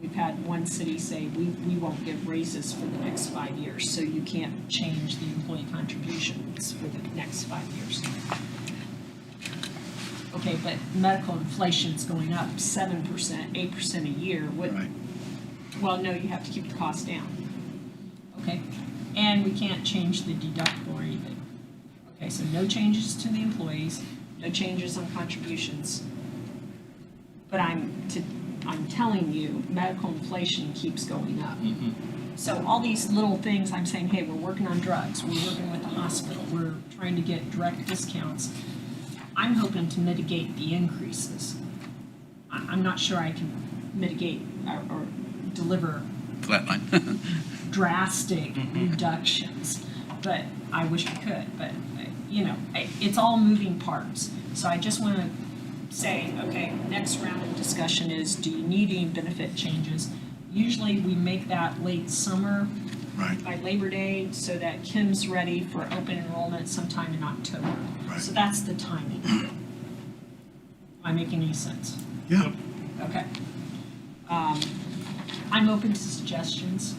We've had one city say we won't give raises for the next 5 years, so you can't change the employee contributions for the next 5 years. Okay, but medical inflation's going up 7%, 8% a year. What? Right. Well, no, you have to keep the cost down. Okay, and we can't change the deductible or anything. Okay, so no changes to the employees, no changes on contributions. But I'm telling you, medical inflation keeps going up. So all these little things, I'm saying, hey, we're working on drugs, we're working with the hospital, we're trying to get direct discounts. I'm hoping to mitigate the increases. I'm not sure I can mitigate or deliver Flatline. drastic reductions, but I wish I could, but, it's all moving parts. So I just want to say, okay, next round of discussion is, do you need any benefit changes? Usually we make that late summer, Right. by Labor Day, so that Kim's ready for open enrollment sometime in October. Right. So that's the timing. Am I making any sense? Yeah. Okay. I'm open to suggestions.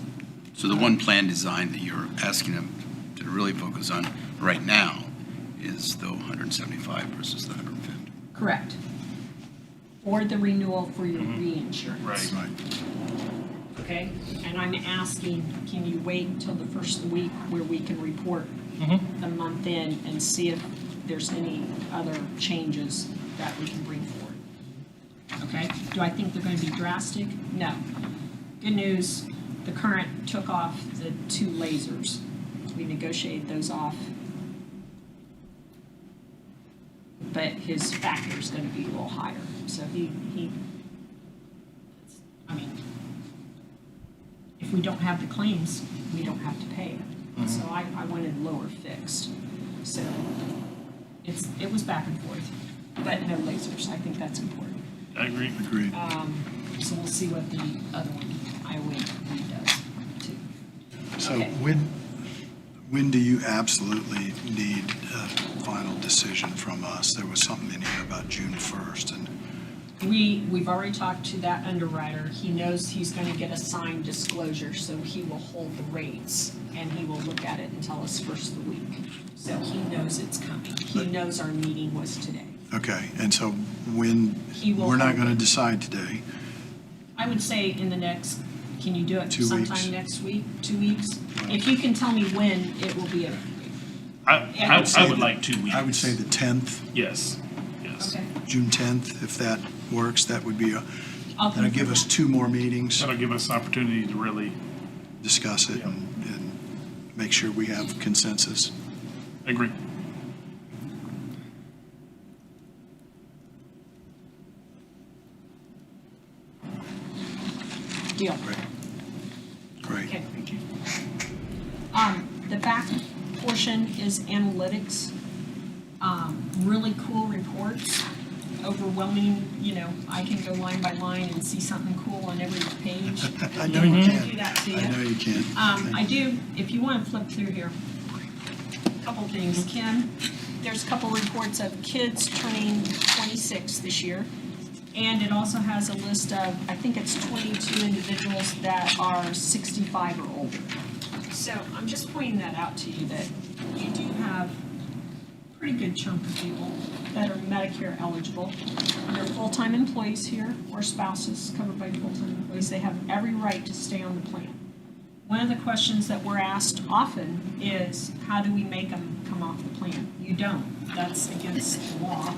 So the one plan design that you're asking them to really focus on right now is the 175 versus the 150. Correct. For the renewal for your reinsurance. Right. Right. Okay? And I'm asking, can you wait until the first of the week where we can report the month in and see if there's any other changes that we can bring forward? Okay? Do I think they're going to be drastic? No. Good news, the current took off the 2 lasers. We negotiated those off. But his factor is going to be a little higher. So if we don't have the claims, we don't have to pay it. So I wanted lower fixed. So it was back and forth, but no lasers. I think that's important. I agree. Agreed. So we'll see what the other one, Iowa does too. So Okay. when do you absolutely need a final decision from us? There was something in here about June 1st, and We've already talked to that underwriter. He knows he's going to get a signed disclosure, so he will hold the rates and he will look at it and tell us first of the week. So he knows it's coming. He knows our meeting was today. okay, and so when, He will we're not hold going to it. decide today. I would say in the next, can you do it 2 weeks. sometime next week, 2 weeks? If you can tell me when, it will be I would like 2 weeks. I would say the 10th, Yes. okay. June 10th, if that works, that would be, I'll that'll give confirm us that. 2 more meetings, That'll give us an opportunity to really discuss it, and make sure we have consensus. agree. Deal. Great. Okay. The back portion is analytics. Really cool reports, overwhelming, I can go line by line and see something cool on every page. I know you I'll can. do that to you. I know you can. I do, if you want to flip through here, a couple things. Kim, there's a couple reports of kids turning 26 this year. And it also has a list of, I think it's 22 individuals that are 65 or older. So I'm just pointing that out to you, that you do have a pretty good chunk of people that are Medicare eligible. They're full-time employees here, or spouses covered by full-time employees. They have every right to stay on the plan. One of the questions that we're asked often is, how do we make them come off the plan? You don't. That's against the law.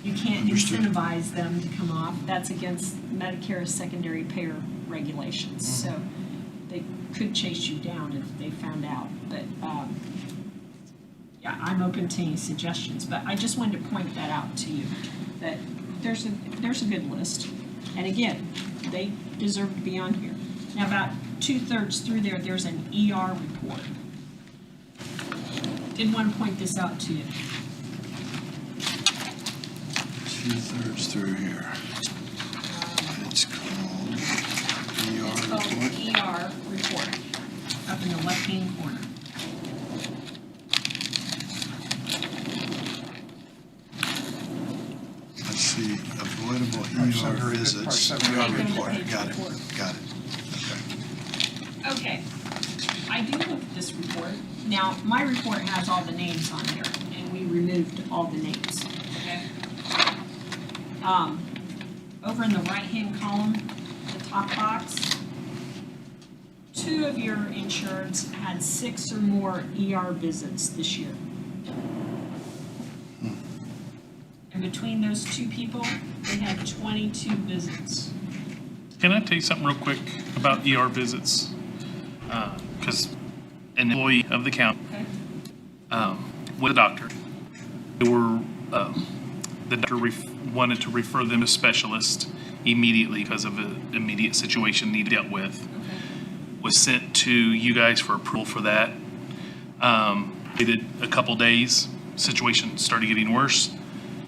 You can't Understood. incentivize them to come off. That's against Medicare's secondary payer regulations, so they could chase you down if they found out. But, yeah, I'm open to any suggestions, but I just wanted to point that out to you, that there's a good list. And again, they deserve to be on here. Now, about 2/3 through there, there's an ER report. Did want to point this out to you. 2/3 through here. It's called It's ER called report. ER report, up in the left-hand corner. Let's see, avoidable Part ER 7, visits. part 7. ER Right, go to report, page got it, report. got it. Okay. Okay, I do look at this report. Now, my report has all the names on there, and we removed all the names, okay? Over in the right-hand column, the top box, 2 of your insureds had 6 or more ER visits this year. And between those 2 people, they had 22 visits. Can I tell you something real quick about ER visits? Because an employee of the county, Okay? with a doctor, they were, the doctor wanted to refer them to specialist immediately because of an immediate situation he dealt with. Okay. Was sent to you guys for approval for that. Waited a couple days, situation started getting worse.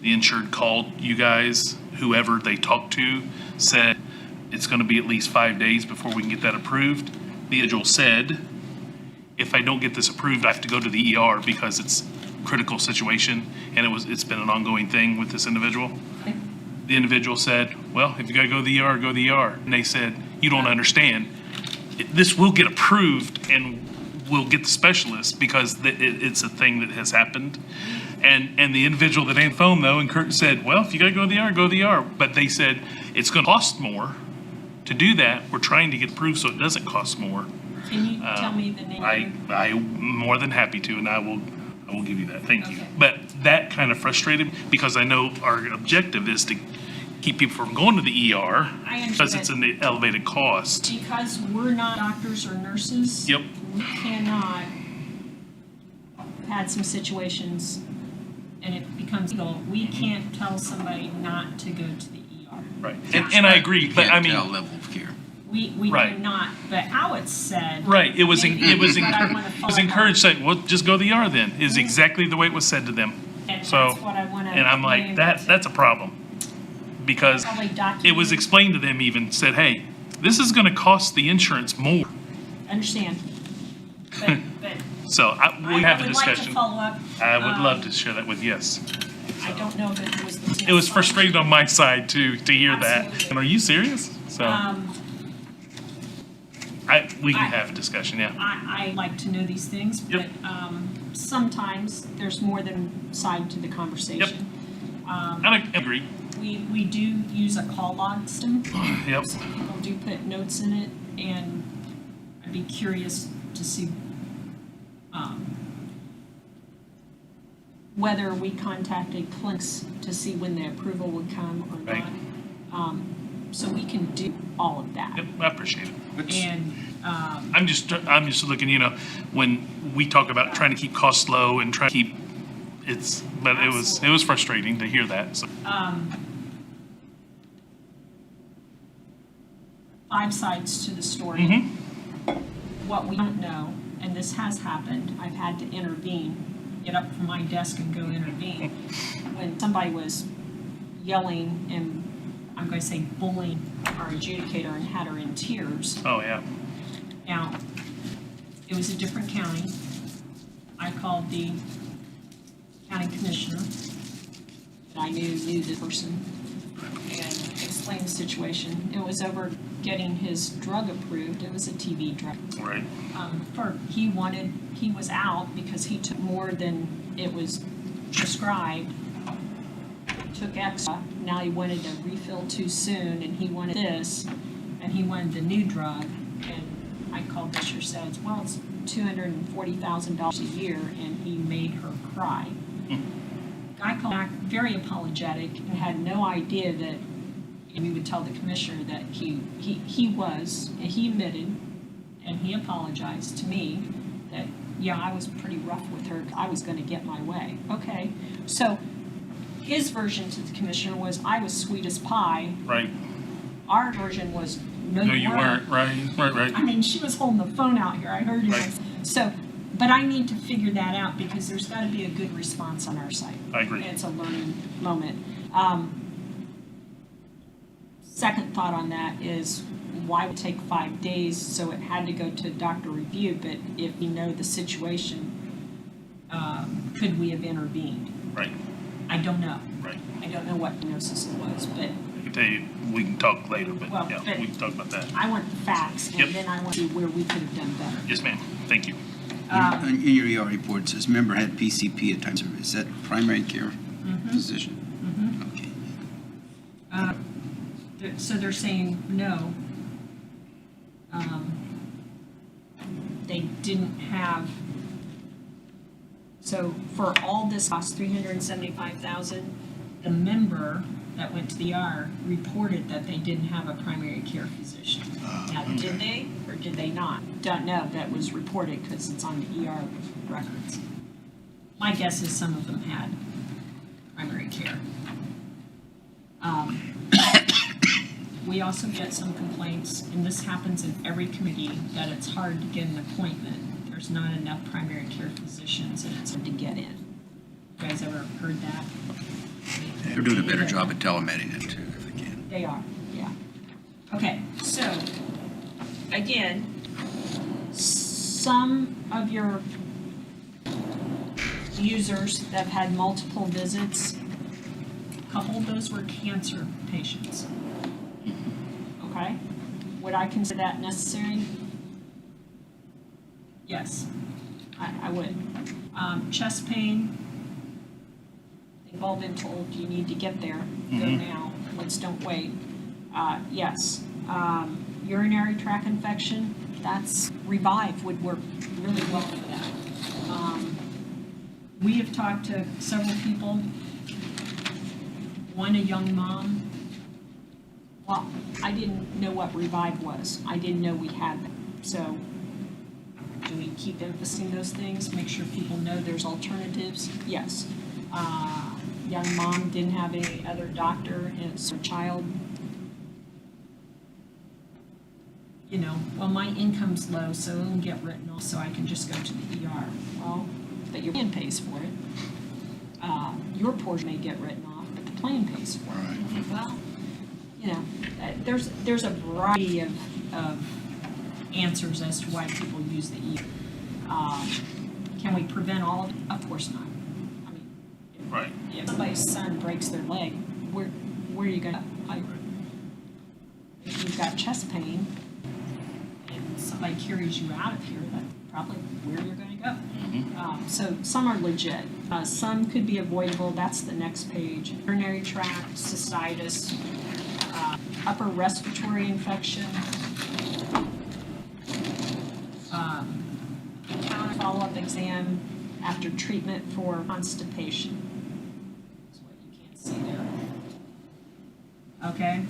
The insured called you guys, whoever they talked to, said it's gonna be at least 5 days before we can get that approved. The individual said, if I don't get this approved, I have to go to the ER because it's a critical situation, and it's been an ongoing thing with this individual. Okay. The individual said, well, if you gotta go to the ER, go to the ER. And they said, you don't understand. This will get approved and we'll get the specialist because it's a thing that has happened. And the individual that ain't phone though, and Kurt said, well, if you gotta go to the ER, go to the ER. But they said, it's gonna cost more to do that. We're trying to get approved so it doesn't cost more. Can you tell me the name? I'm more than happy to, and I will give you that. Thank you. Okay. But that kind of frustrated me because I know our objective is to keep people from going to the ER I because it's understand. an elevated cost. Because we're not doctors or nurses. Yep. We cannot, had some situations, and it becomes legal, we can't tell somebody not to go to the ER. Right. And I agree, You but I can't tell mean, level of care. We do Right. not, but how it's said. right, it was maybe, but I wanna follow encouraged, saying, well, just go to the ER then, is exactly the way it was said to them. And So, that's what I wanna and I'm like, bring that's a problem. Because Probably it was document. explained to them even, said, hey, this is gonna cost the insurance more. Understand. But So we have a I would like to discussion. follow up. I would love to share that with, yes. I don't know if it was the. It was frustrating on my side to hear that. Absolutely. And are you serious? So we can I- have a discussion, yeah. I like to know these things, but Yep. sometimes there's more than side to the conversation. And I agree. We do use a call log system. Yep. Some people do put notes in it, and I'd be curious to see whether we contacted clinics to see when the approval would come or Right. not. So we can do all of that. Yep, I appreciate it. And, I'm just looking, when we talk about trying to keep costs low and trying to keep, but it was frustrating to hear that, so. 5 sides to the story. Mhm. What we don't know, and this has happened, I've had to intervene, get up from my desk and go intervene. When somebody was yelling and, I'm going to say bullying our adjudicator and had her in tears. Oh, yeah. Now, it was a different county. I called the county commissioner that I knew the person and explained the situation. It was over getting his drug approved. It was a TB drug. Right. He was out because he took more than it was prescribed. Took extra, now he wanted to refill too soon, and he wanted this, and he wanted the new drug. And I called Fisher, said, well, it's $240,000 a year, and he made her cry. Guy called back very apologetic and had no idea that And we would tell the commissioner that he admitted, and he apologized to me, that, yeah, I was pretty rough with her, I was gonna get my way. Okay, so his version to the commissioner was, I was sweet as pie. Right. Our version was, no, No, you you weren't. weren't. Right. I mean, she was holding the phone out here, I heard you. Right. So, but I need to figure that out because there's gotta be a good response on our side. I agree. It's a learning moment. Second thought on that is, why would it take 5 days? So it had to go to doctor review, but if we know the situation, could we have intervened? Right. I don't know. Right. I don't know what diagnosis it was, but I can tell you, we can talk later, but Well, yeah, but- we can talk about that. I want the facts, Yep. and then I want to see where we could have done better. Yes, ma'am. Thank you. In your ER report, it says member had PCP at times. Is that primary care physician? Okay. So they're saying no. They didn't have, so for all this cost, $375,000, the member that went to the ER reported that they didn't have a primary care physician. Now, did they or did they not? Don't know, that was reported because it's on the ER records. My guess is some of them had primary care. We also get some complaints, and this happens in every committee, that it's hard to get an appointment. There's not enough primary care physicians and it's hard to get in. You guys ever heard that? They're doing a better job at telemetting it too, if they can. They are, yeah. Okay, so, again, some of your users that have had multiple visits, a couple of those were cancer patients. Okay? Would I consider that necessary? Yes, I would. Chest pain, they've all been told you need to get there, go now, let's don't wait. Yes. Urinary tract infection, that's Revive would work really well for that. We have talked to several people, one a young mom. Well, I didn't know what Revive was. I didn't know we had them. So do we keep emphasizing those things, make sure people know there's alternatives? Yes. Young mom didn't have any other doctor, and it's her child. You know, well, my income's low, so it'll get written off, so I can just go to the ER. Well, but your plan pays for it. Your portion may get written off, but the plan pays for it. Well, you know, there's a variety of answers as to why people use the ER. Can we prevent all of it? Of course not. I mean, Right. if somebody's son breaks their leg, where are you gonna? If you've got chest pain and somebody carries you out of here, that's probably where you're gonna go. So some are legit. Some could be avoidable. That's the next page. Urinary tract, cystitis, upper respiratory infection, follow-up exam after treatment for constipation. That's what you can't see there. Okay?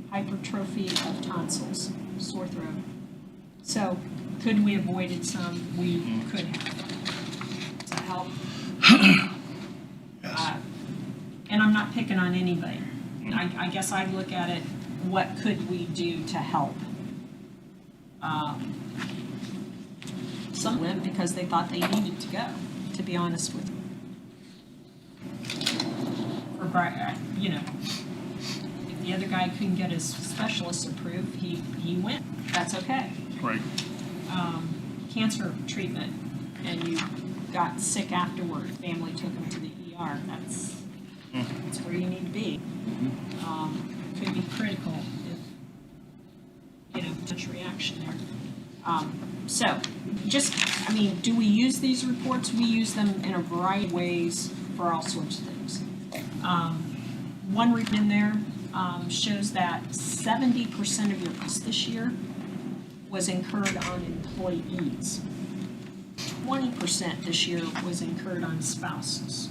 Hypertrophy of tonsils, sore throat. So, could we avoided some? We could have. To help. Yes. And I'm not picking on anybody. I guess I'd look at it, what could we do to help? Some went because they thought they needed to go, to be honest with you. Or, you know, if the other guy couldn't get his specialist approved, he went. That's okay. Right. Cancer treatment, and you got sick afterward, family took him to the ER, that's where you need to be. Could be critical if, you know, such a reaction there. So, just, I mean, do we use these reports? We use them in a variety of ways for all sorts of things. One report in there shows that 70% of your cost this year was incurred on employees. 20% this year was incurred on spouses.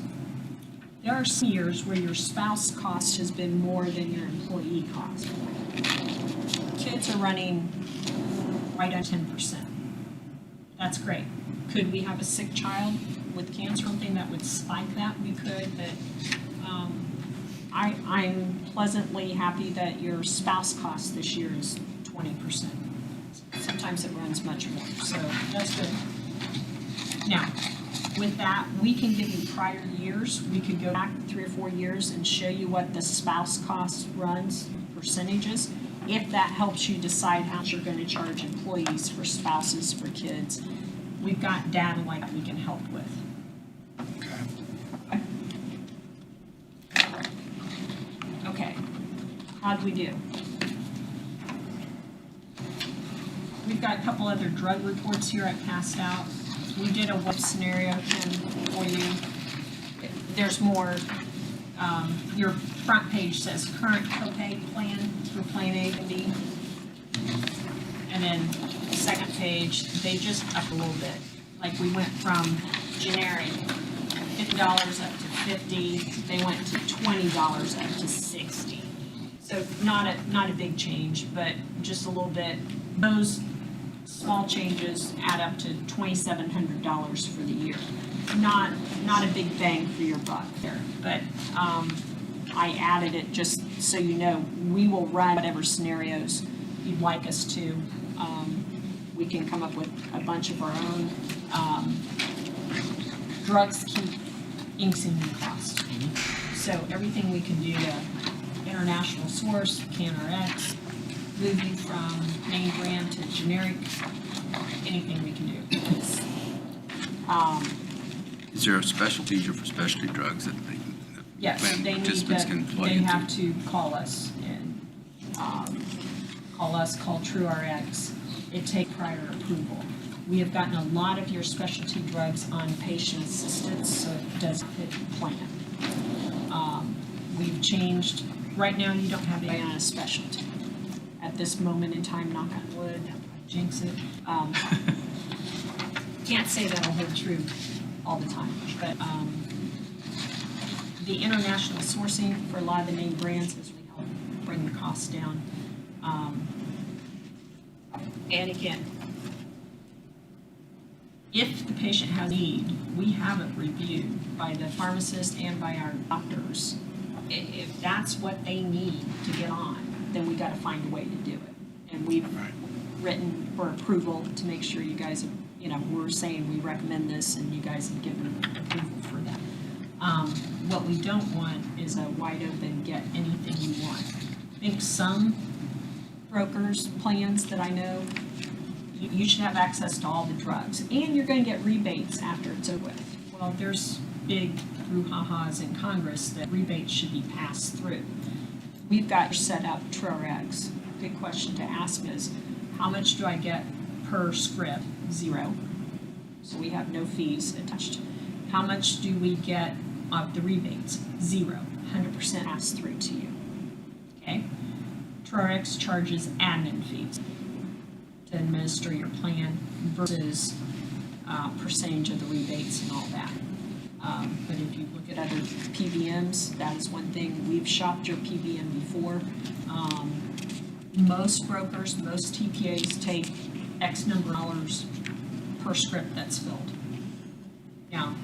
There are some years where your spouse cost has been more than your employee cost. Kids are running right at 10%. That's great. Could we have a sick child with cancer or something that would spike that? We could, but I'm pleasantly happy that your spouse cost this year is 20%. Sometimes it runs much more, so that's good. Now, with that, we can give you prior years. We could go back 3 or 4 years and show you what the spouse cost runs, percentages. If that helps you decide how much you're going to charge employees for spouses, for kids, we've got data like that we can help with. Okay. Okay, how'd we do? We've got a couple other drug reports here I passed out. We did a web scenario, Ken, for you. There's more. Your front page says current copay plan for Plan A and B. And then the second page, they just upped a little bit. Like we went from generic $50 up to $50. They went to $20 up to $60. So not a big change, but just a little bit. Those small changes add up to $2,700 for the year. Not a big bang for your buck there, but I added it just so you know. We will run whatever scenarios you'd like us to. We can come up with a bunch of our own. Drugs keep increasing in cost. So everything we can do to international source, CanRx, move you from name brand to generic, anything we can do. Is there a specialty for specialty drugs that Yes, plan they need participants to, can plug they into? have to call us and, call TrueRx. It takes prior approval. We have gotten a lot of your specialty drugs on patient assistance, so it does fit the plan. We've changed, right now you don't have any on a specialty. At this moment in time, knock on wood, jinx it. Can't say that'll hold true all the time, but the international sourcing for a lot of the name brands has really helped bring the costs down. And again, if the patient has need, we have it reviewed by the pharmacist and by our doctors. If that's what they need to get on, then we gotta find a way to do it. And we've written for approval to make sure you guys, we're saying we recommend this and you guys have given approval for that. What we don't want is a wide open, get anything you want. I think some brokers, plans that I know, you should have access to all the drugs, and you're gonna get rebates after it's over with. Well, there's big brouhahas in Congress that rebates should be passed through. We've got set up TrueRx. Good question to ask is, how much do I get per script? 0. So we have no fees attached. How much do we get of the rebates? 0. 100% passed through to you. Okay? TrueRx charges admin fees to administer your plan versus percentage of the rebates and all that. But if you look at other PBMs, that is one thing. We've shopped your PBM before. Most brokers, most TPAs take X number of dollars per script that's filled. Now,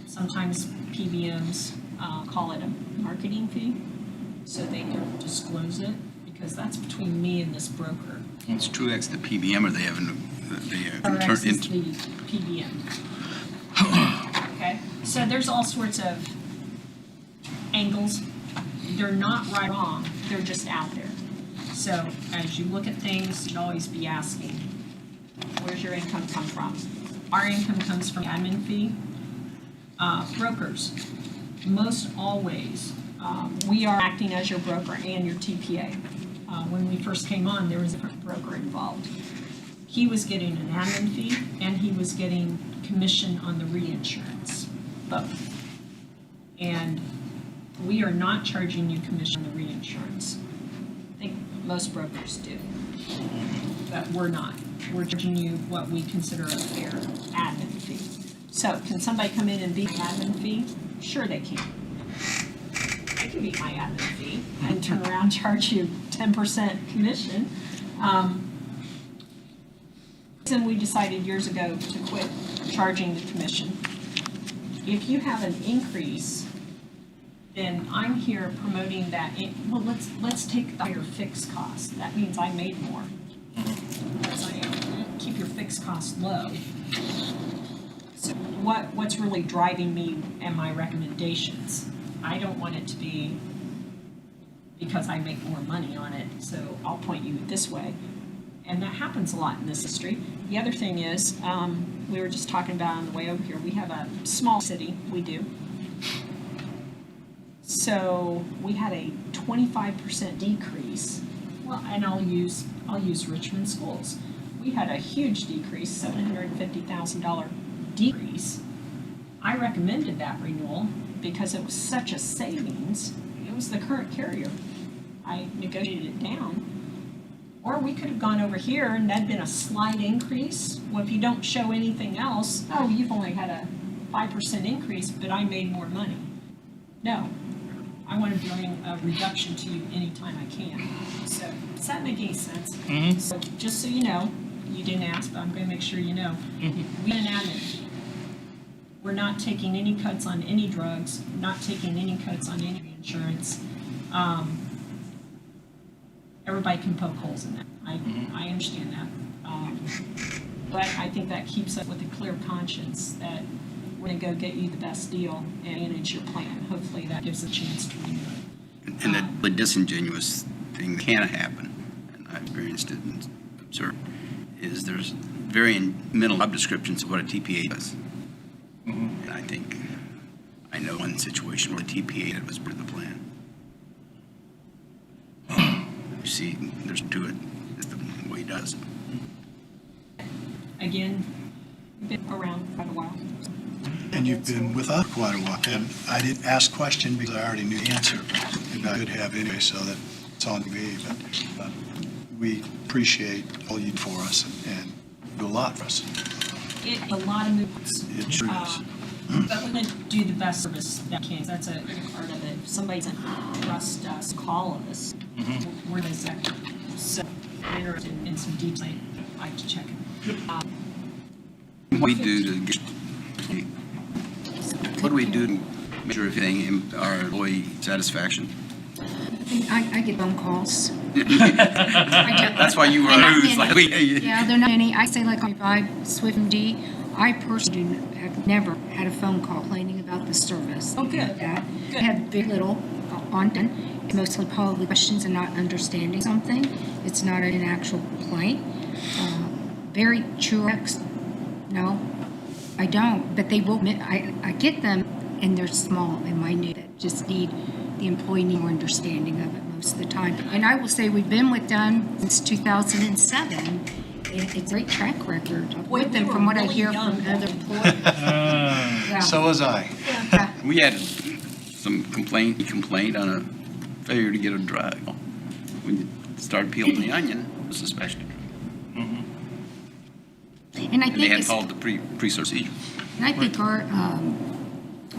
sometimes PBMs call it a marketing fee, so they don't disclose it, because that's between me and this broker. It's TrueX the PBM, or they have TrueRx is the PBM. Okay, so there's all sorts of angles. They're not right or wrong, they're just out there. So as you look at things, you'd always be asking, where's your income come from? Our income comes from admin fee. Brokers, most always, we are acting as your broker and your TPA. When we first came on, there was a different broker involved. He was getting an admin fee and he was getting commission on the reinsurance, both. And we are not charging you commission on the reinsurance. I think most brokers do, but we're not. We're charging you what we consider a fair admin fee. So can somebody come in and beat an admin fee? Sure they can. can beat my admin fee and turn around and charge you 10% commission. Reason we decided years ago to quit charging the commission. If you have an increase, then I'm here promoting that, well, let's take the higher fixed cost. That means I made more. Because keep your fixed cost low. So what's really driving me and my recommendations? I don't want it to be because I make more money on it, so I'll point you this way. And that happens a lot in this industry. The other thing is, we were just talking about on the way over here, we have a small city, we do. So we had a 25% decrease. Well, and I'll use Richmond Schools. We had a huge decrease, $750,000 decrease. I recommended that renewal because it was such a savings. It was the current carrier. I negotiated it down. Or we could have gone over here and that'd been a slight increase. Well, if you don't show anything else, oh, you've only had a 5% increase, but I made more money. No, I want to bring a reduction to you anytime I can. So, does that make any sense? Mhm. So, just so you know, you didn't ask, but I'm going to make sure you know. We didn't add it. We're not taking any cuts on any drugs, not taking any cuts on any insurance. Everybody can poke holes in that. I understand that. But I think that keeps us with a clear conscience that we're going to go get you the best deal and manage your plan. Hopefully that gives a chance to renew it. And that the disingenuous thing that can happen, and I've experienced it and observed, is there's varying mental job descriptions of what a TPA does. And I know one situation where the TPA that was part of the plan. You see, there's to it, it's the way he does it. Again, been around quite a while. And you've been with us quite a while. And I didn't ask question because I already knew the answer. And I could have anyway, so that it's on me. But we appreciate all you do for us and do a lot for us. A lot of movements. It sure is. But we're going to do the best service that we can. That's a part of it. If somebody doesn't trust us, call us. We're the sector. So I'm interested in some detail. I like to check it. What do we do to get, what do we do to measure everything, our employee satisfaction? I get phone calls. That's why you were And who's like, Yeah, they're not any. I say like on Revive, Swift and D. I personally have never had a phone call complaining about the service. Oh, good. That. Good. I have very little on done. It's mostly probably questions and not understanding something. It's not an actual complaint. Very true. No, I don't. But they will. I get them, and they're small and minute. That just need the employee need more understanding of it most of the time. And I will say we've been with them since 2007. It's a great track record with them from what I hear from other employees. Yeah. So was I. Yeah. we had some complaint on a failure to get a drug. When you started peeling the onion, it was suspected. And I And they think had it's, followed the procedure. and I think our,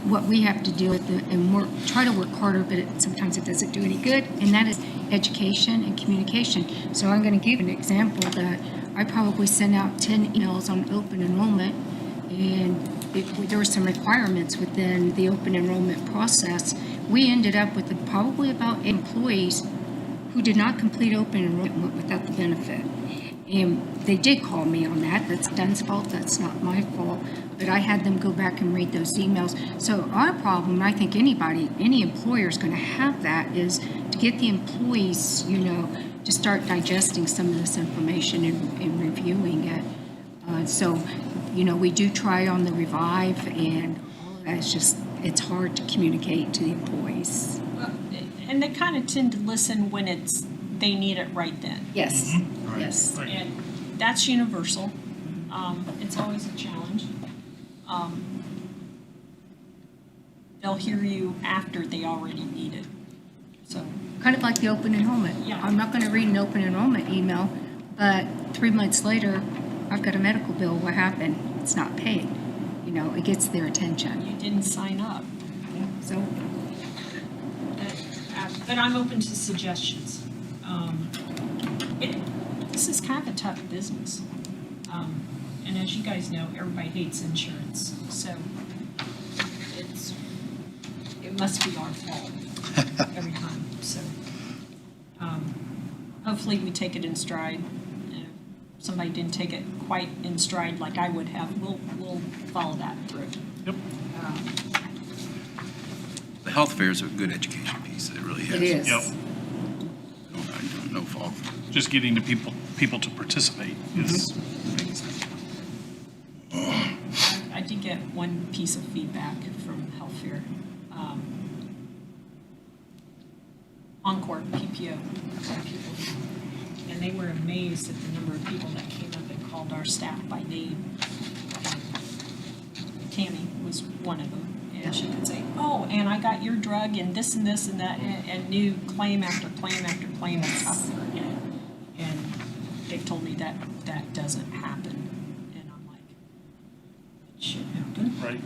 what we have to do with it and try to work harder, but sometimes it doesn't do any good, and that is education and communication. So I'm going to give an example that I probably sent out 10 emails on open enrollment, and there were some requirements within the open enrollment process. We ended up with probably about 8 employees who did not complete open enrollment without the benefit. And they did call me on that. That's Dunn's fault. That's not my fault. But I had them go back and read those emails. So our problem, and I think any employer is going to have that, is to get the employees, to start digesting some of this information and reviewing it. So we do try on the Revive, and all of that is just, it's hard to communicate to the employees. And they kind of tend to listen when they need it right then. Yes, yes. And that's universal. It's always a challenge. They'll hear you after they already need it. So, Kind of like the open enrollment. Yeah. I'm not going to read an open enrollment email, but 3 months later, I've got a medical bill. What happened? It's not paid. It gets their attention. you didn't sign up. So, But I'm open to suggestions. This is kind of a tough business. And as you guys know, everybody hates insurance, so it must be our fault every time, so. Hopefully we take it in stride. If somebody didn't take it quite in stride like I would have, we'll follow that through. Yep. The health fair is a good education piece, it really is. It is. Yep. No fault. Just getting the people to participate is. I did get one piece of feedback from Health Fair. Encore PPO, people, and they were amazed at the number of people that came up and called our staff by name. And Tammy was one of them, and she could say, "Oh, and I got your drug and this and this and that," and knew claim after claim after claim and stuff. And they told me that that doesn't happen, and I'm like, it should happen, Right.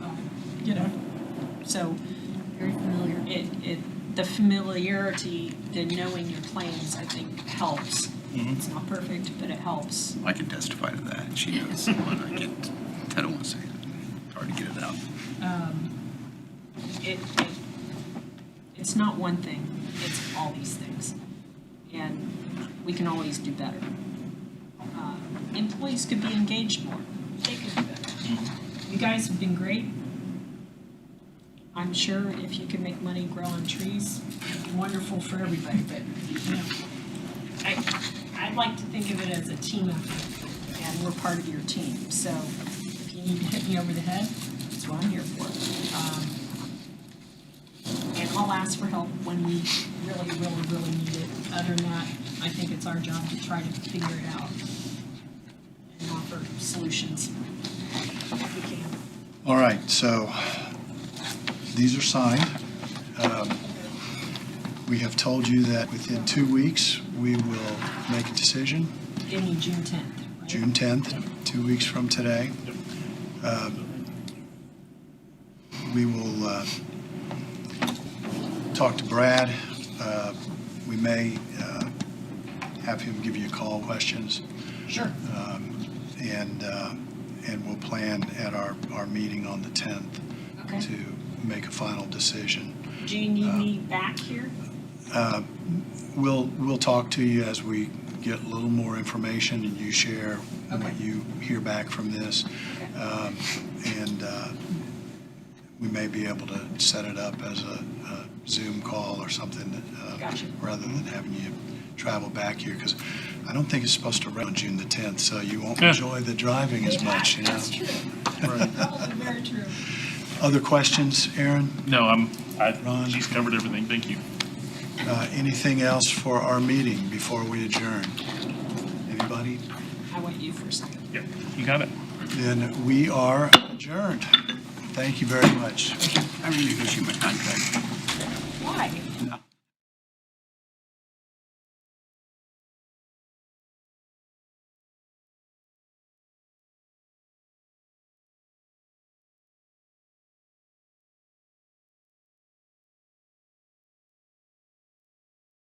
You know, so. Very familiar. The familiarity, the knowing your claims, I think helps. It's not perfect, but it helps. I can testify to that. She knows. I don't want to say it. It's hard to get it out. It's not one thing, it's all these things. And we can always do better. Employees could be engaged more. They could do better. You guys have been great. I'm sure if you can make money growing trees, wonderful for everybody, but, you know, I'd like to think of it as a team effort, and we're part of your team. So if you need to hit me over the head, that's what I'm here for. And I'll ask for help when we really, really, really need it. Other than that, I think it's our job to try to figure it out and offer solutions if we can. All right, so these are signed. We have told you that within 2 weeks, we will make a decision, Ending June 10th, right? June 10th, 2 weeks from today. We will talk to Brad. We may have him give you a call, questions. Sure. And we'll plan at our meeting on the 10th Okay. to make a final decision. Do you need me back here? We'll talk to you as we get a little more information and you share what Okay. you hear back from this. Okay. And we may be able to set it up as a Zoom call or something Gotcha. rather than having you travel back here, because I don't think it's supposed to rain on June the 10th, so you won't Yeah. enjoy the driving as much, you know? That's true. Probably very true. Other questions, Aaron? No, Ron? she's covered everything. Thank you. Anything else for our meeting before we adjourn? Anybody? I want you for a second. Yep, you got it. Then we are adjourned. Thank you very much. I renegotiate my contract.